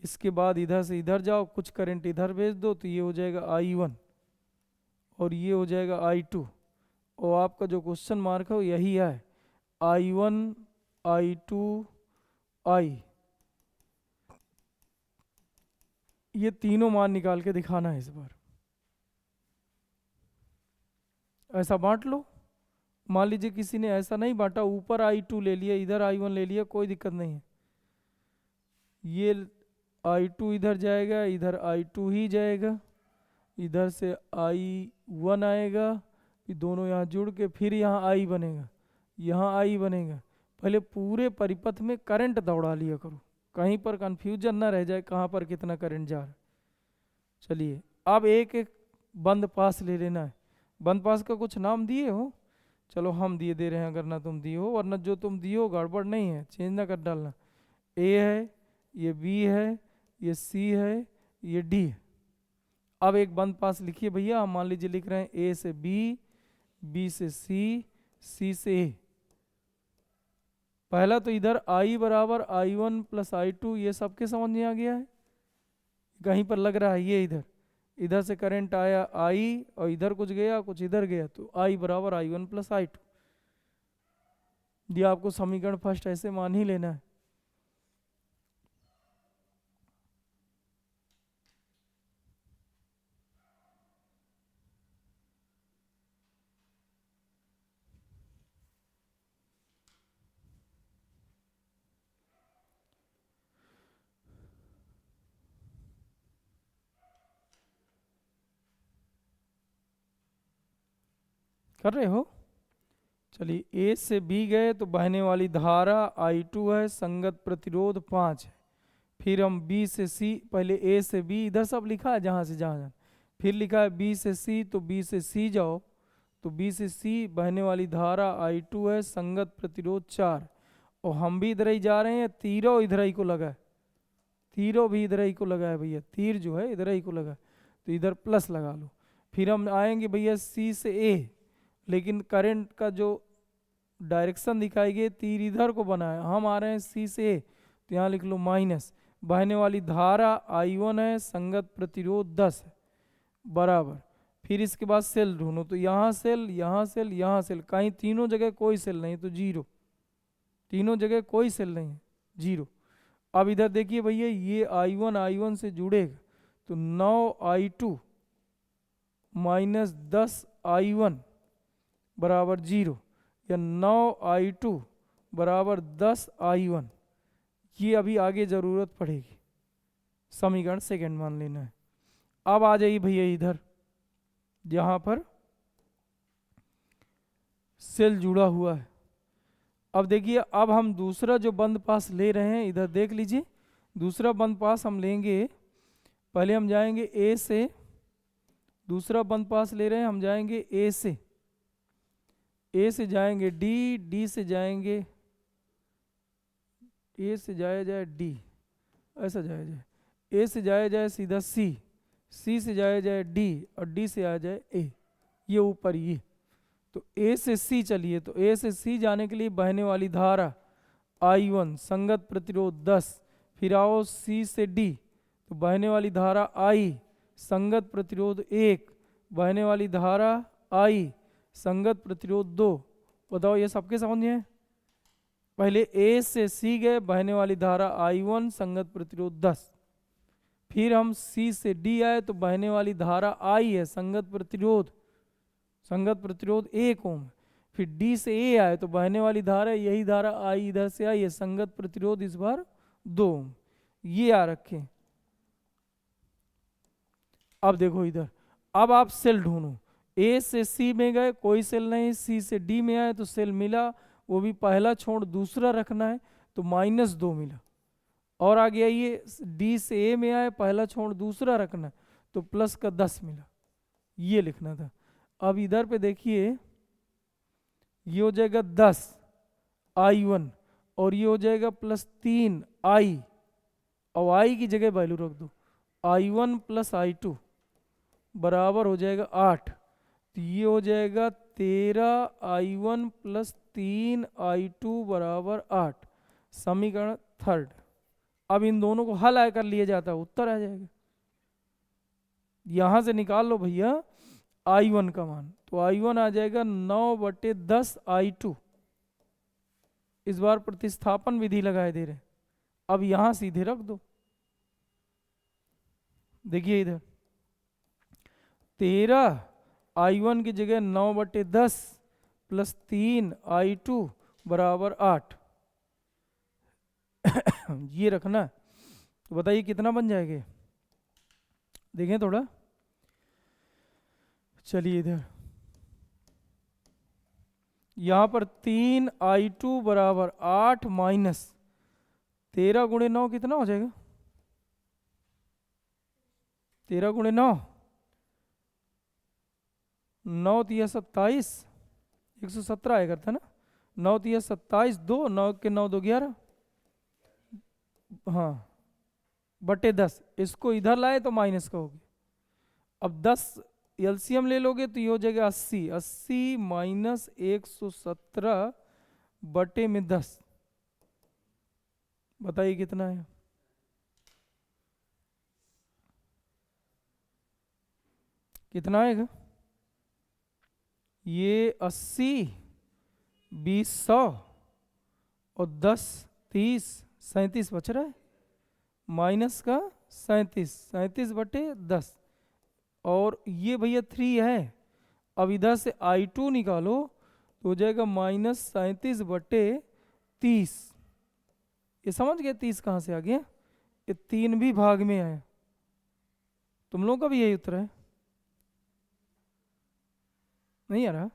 इसके बाद इधर से इधर जाओ, कुछ करंट इधर भेज दो तो ये हो जाएगा I1 और ये हो जाएगा I2। और आपका जो क्वेश्चन मार्क है वो यही है, I1 I2 I, ये तीनों मान निकाल के दिखाना है इस बार। ऐसा बांट लो, मान लीजिए किसी ने ऐसा नहीं बांटा, ऊपर I2 ले लिया, इधर I1 ले लिया, कोई दिक्कत नहीं है। ये I2 इधर जाएगा, इधर I2 ही जाएगा, इधर से I1 आएगा, फिर दोनों यहाँ जुड़ के फिर यहाँ I बनेगा, यहाँ I बनेगा। पहले पूरे परिपथ में करंट दौड़ा लिया करो, कहीं पर कंफ्यूजन ना रह जाए कहाँ पर कितना करंट जा रहा है। चलिए अब एक एक बंद पास ले लेना है। बंद पास का कुछ नाम दिए हो? चलो हम दिए दे रहे हैं, अगर ना तुम दिए हो, वरना जो तुम दिए हो गड़बड़ नहीं है, चेंज ना कर डालना। ए है, ये बी है, ये सी है, ये डी है। अब एक बंद पास लिखिए भैया, हम मान लीजिए लिख रहे हैं ए से बी, बी से सी से ए। पहला तो इधर आई बराबर I1 प्लस I2, ये सबके समझ में आ गया है, कहीं पर लग रहा है ये इधर, इधर से करंट आया I और इधर कुछ गया कुछ इधर गया, तो I बराबर I1 प्लस I2। ये आपको समीकरण फर्स्ट ऐसे मान ही लेना है। कर रहे हो? चलिए ए से बी गए तो बहने वाली धारा I2 है, संगत प्रतिरोध 5 है। फिर हम बी से सी, पहले ए से बी इधर सब लिखा है जहाँ से जहाँ जाना, फिर लिखा है बी से सी, तो बी से सी जाओ, तो बी से सी बहने वाली धारा I2 है, संगत प्रतिरोध 4। और हम भी इधर ही जा रहे हैं, तीरों इधर ही को लगा है, तीरों भी इधर ही को लगा है भैया, तीर जो है इधर ही को लगा है, तो इधर प्लस लगा लो। फिर हम आएंगे भैया सी से ए, लेकिन करंट का जो डायरेक्शन दिखाई गई तीर इधर को बना है, हम आ रहे हैं सी से ए, तो यहाँ लिख लो माइनस, बहने वाली धारा I1 है, संगत प्रतिरोध 10 है, बराबर। फिर इसके बाद सेल ढूंढो, तो यहाँ सेल, यहाँ सेल, यहाँ सेल, कहीं तीनों जगह कोई सेल नहीं, तो जीरो, तीनों जगह कोई सेल नहीं है, जीरो। अब इधर देखिए भैया, ये I1 से जुड़ेगा, तो 9I2 माइनस 10I1 बराबर जीरो, या 9I2 बराबर 10I1। ये अभी आगे ज़रूरत पड़ेगी, समीकरण सेकंड मान लेना है। अब आ जाइए भैया इधर, जहाँ पर सेल जुड़ा हुआ है। अब देखिए, अब हम दूसरा जो बंद पास ले रहे हैं, इधर देख लीजिए, दूसरा बंद पास हम लेंगे, पहले हम जाएंगे ए से, दूसरा बंद पास ले रहे हैं, हम जाएंगे ए से जाएंगे डी, डी से जाएंगे, ए से जाया जाए डी, ऐसा जाया जाए, ए से जाया जाए सीधा सी, सी से जाया जाए डी, और डी से आया जाए ए, ये ऊपर ये। तो ए से सी चलिए, तो ए से सी जाने के लिए बहने वाली धारा I1, संगत प्रतिरोध 10, फिर आओ सी से डी, तो बहने वाली धारा I, संगत प्रतिरोध 1, बहने वाली धारा I, संगत प्रतिरोध 2। बताओ ये सबके समझ में है? पहले ए से सी गए, बहने वाली धारा I1, संगत प्रतिरोध 10। फिर हम सी से डी आए, तो बहने वाली धारा I है, संगत प्रतिरोध 1 ओम। फिर डी से ए आए, तो बहने वाली धारा, यही धारा I इधर से आई है, संगत प्रतिरोध इस बार 2 ओम। ये आ रखे। अब देखो इधर, अब आप सेल ढूंढो, ए से सी में गए, कोई सेल नहीं, सी से डी में आए तो सेल मिला, वो भी पहला छोड़ दूसरा रखना है, तो -2 मिला। और आ गया ये डी से ए में आए, पहला छोड़ दूसरा रखना है, तो प्लस का 10 मिला, ये लिखना था। अब इधर पे देखिए, ये हो जाएगा 10 I1, और ये हो जाएगा +3 I, और I की जगह वैल्यू रख दो, I1 + I2 बराबर हो जाएगा 8, तो ये हो जाएगा 13 I1 + 3 I2 बराबर 8, समीकरण थर्ड। अब इन दोनों को हल आकर लिया जाता है, उत्तर आ जाएगा। यहां से निकाल लो भैया I1 का मान, तो I1 आ जाएगा 9/10 I2। इस बार प्रतिस्थापन विधि लगाए दे रहे, अब यहां सीधे रख दो। देखिए इधर 13 I1 की जगह 9/10 + 3 I2 बराबर 8 ये रखना। तो बताइए कितना बन जाएगा, देखें थोड़ा। चलिए इधर यहाँ पर 3 I2 बराबर 8 माइनस 13 × 9 कितना हो जाएगा? 13 × 9, 9 × 27, 117 आया करता ना। 9 × 27, 2, 9 के 9 2 11, हाँ /10। इसको इधर लाए तो माइनस का हो गया। अब 10 एलसीएम ले लोगे तो ये हो जाएगा 80, 80 माइनस 117 बटे में 10, बताइए कितना है? कितना आएगा? ये 80, 20 100 और 10 30 37 बच रहा है, माइनस का 37 बटे 10, और ये भैया 3 है। अब इधर से I2 निकालो तो हो जाएगा -37 बटे 30। ये समझ गए 30 कहाँ से आ गया? ये 3 भी भाग में है। तुम लोगों का भी यही उत्तर है? नहीं आ रहा?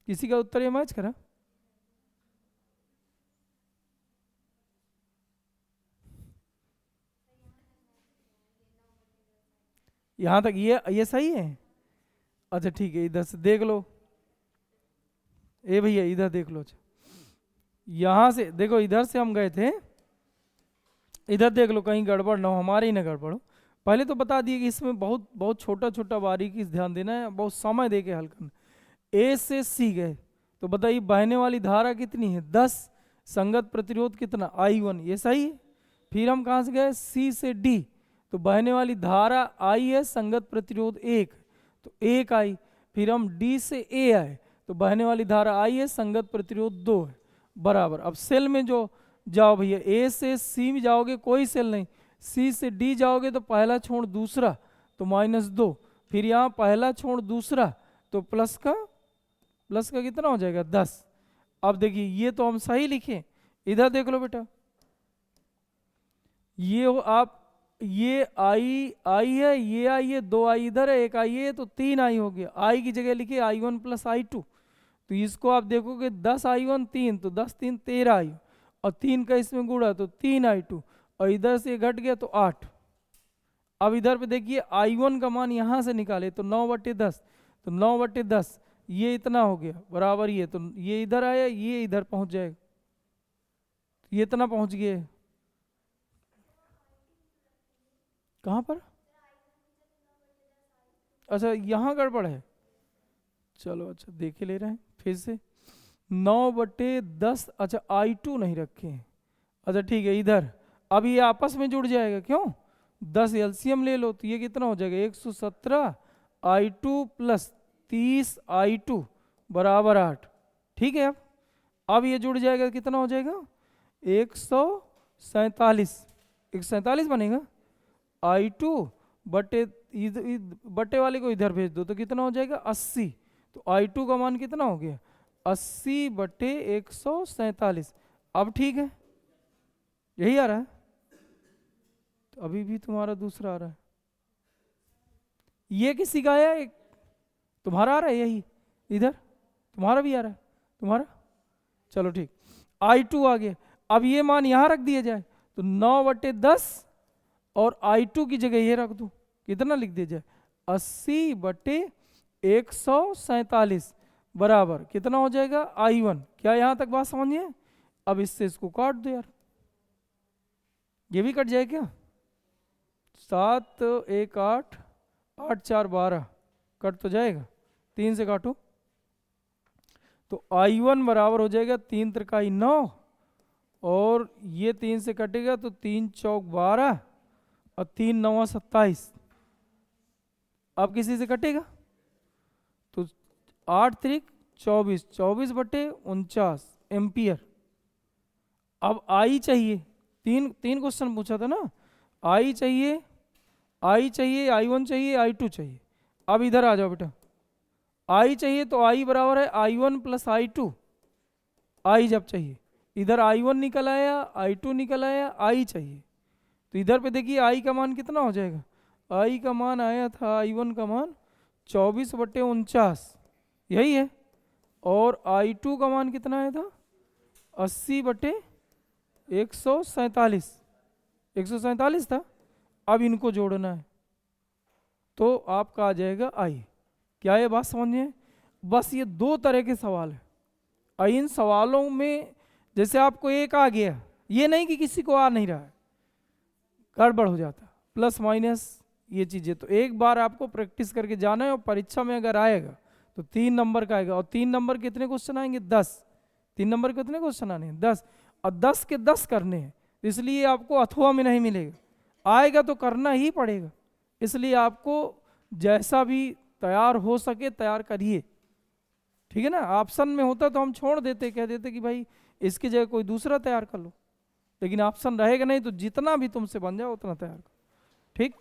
किसी का उत्तर ये मैच करा? यहां तक ये सही है? अच्छा ठीक है, इधर से देख लो। ए भैया इधर देख लो। अच्छा यहां से देखो, इधर से हम गए थे, इधर देख लो कहीं गड़बड़ ना हो, हमारी ना गड़बड़ हो। पहले तो बता दिए कि इसमें बहुत बहुत छोटा छोटा बारीकी से ध्यान देना है, बहुत समय दे के हल करना। ए से सी गए तो बताइए बहने वाली धारा कितनी है? 10। संगत प्रतिरोध कितना? I1, ये सही है। फिर हम कहाँ से गए? सी से डी, तो बहने वाली धारा आई है, संगत प्रतिरोध 1, तो 1 आई। फिर हम डी से ए आए तो बहने वाली धारा आई है, संगत प्रतिरोध 2 है, बराबर। अब सेल में जो जाओ भैया, ए से सी में जाओगे कोई सेल नहीं, सी से डी जाओगे तो पहला छोड़ दूसरा तो -2, फिर यहाँ पहला छोड़ दूसरा तो प्लस का कितना हो जाएगा? 10। अब देखिए ये तो हम सही लिखे, इधर देख लो बेटा, ये हो आप, ये आई है, ये आई है, 2 आई इधर है, 1 आई है, तो 3 आई हो गया। आई की जगह लिखे I1 + I2, तो इसको आप देखोगे 10 I1 3, तो 10 3 13 आई, और 3 का इसमें गुणा तो 3 I2, और इधर से घट गया तो 8। अब इधर पे देखिए I1 का मान यहाँ से निकाले तो 9/10, तो 9/10 ये इतना हो गया बराबर, ये तो ये इधर आया, ये इधर पहुंच जाएगा, ये इतना पहुंच गया। कहाँ पर? अच्छा यहाँ गड़बड़ है, चलो अच्छा देखे ले रहे हैं फिर से। 9/10, अच्छा I2 नहीं रखे हैं, अच्छा ठीक है इधर। अब ये आपस में जुड़ जाएगा, क्यों? 10 एलसीएम ले लो तो ये कितना हो जाएगा? 117 I2 + 30 I2 बराबर 8। ठीक है, अब ये जुड़ जाएगा, कितना हो जाएगा? 147, 147 बनेगा। I2 बटे वाले को इधर भेज दो तो कितना हो जाएगा? 80, तो I2 का मान कितना हो गया? 80/147। अब ठीक है, यही आ रहा है, तो अभी भी तुम्हारा दूसरा आ रहा है। ये किसी का आया? एक तुम्हारा आ रहा है, यही इधर तुम्हारा भी आ रहा है, तुम्हारा। चलो ठीक, I2 आ गया। अब ये मान यहाँ रख दिया जाए तो 9/10, और I2 की जगह ये रख दूं, कितना लिख दिया जाए? 80/147 बराबर कितना हो जाएगा? I1। क्या यहाँ तक बात समझिए? अब इससे इसको काट दो यार, ये भी कट जाए क्या? 7 1 8, 8 4 12, कट तो जाएगा, 3 से काटो तो I1 बराबर हो जाएगा 3 त्रिकाई 9, और ये 3 से कटेगा तो 3 चौक 12, और 3 9 27। अब किसी से कटेगा तो 8 त्रिक 24, 24/49 एम्पियर। अब आई चाहिए, तीन क्वेश्चन पूछा था ना, आई चाहिए, I1 चाहिए, I2 चाहिए। अब इधर आ जाओ बेटा, आई चाहिए तो I बराबर है I1 + I2, आई जब चाहिए, इधर I1 निकल आया, I2 निकल आया, आई चाहिए, तो इधर पे देखिए I का मान कितना हो जाएगा? I का मान आया था, I1 का मान 24/49, यही है, और I2 का मान कितना आया था? 80/147, 147 था। अब इनको जोड़ना है तो आपका आ जाएगा I। क्या ये बात समझिए? बस ये 2 तरह के सवाल है, इन सवालों में जैसे आपको एक आ गया, ये नहीं कि किसी को आ नहीं रहा है, गड़बड़ हो जाता, प्लस माइनस ये चीज़ें, तो एक बार आपको प्रैक्टिस करके जाना है, और परीक्षा में अगर आएगा तो 3 नंबर का आएगा। और 3 नंबर कितने क्वेश्चन आएंगे? 10। 3 नंबर कितने क्वेश्चन आने हैं? 10, और 10 के 10 करने हैं, इसलिए आपको अथवा में नहीं मिलेगा, आएगा तो करना ही पड़ेगा। इसलिए आपको जैसा भी तैयार हो सके तैयार करिए, ठीक है ना। ऑप्शन में होता तो हम छोड़ देते, कह देते कि भाई इसकी जगह कोई दूसरा तैयार कर लो, लेकिन ऑप्शन रहेगा नहीं, तो जितना भी तुमसे बन जाए उतना तैयार करो, ठीक।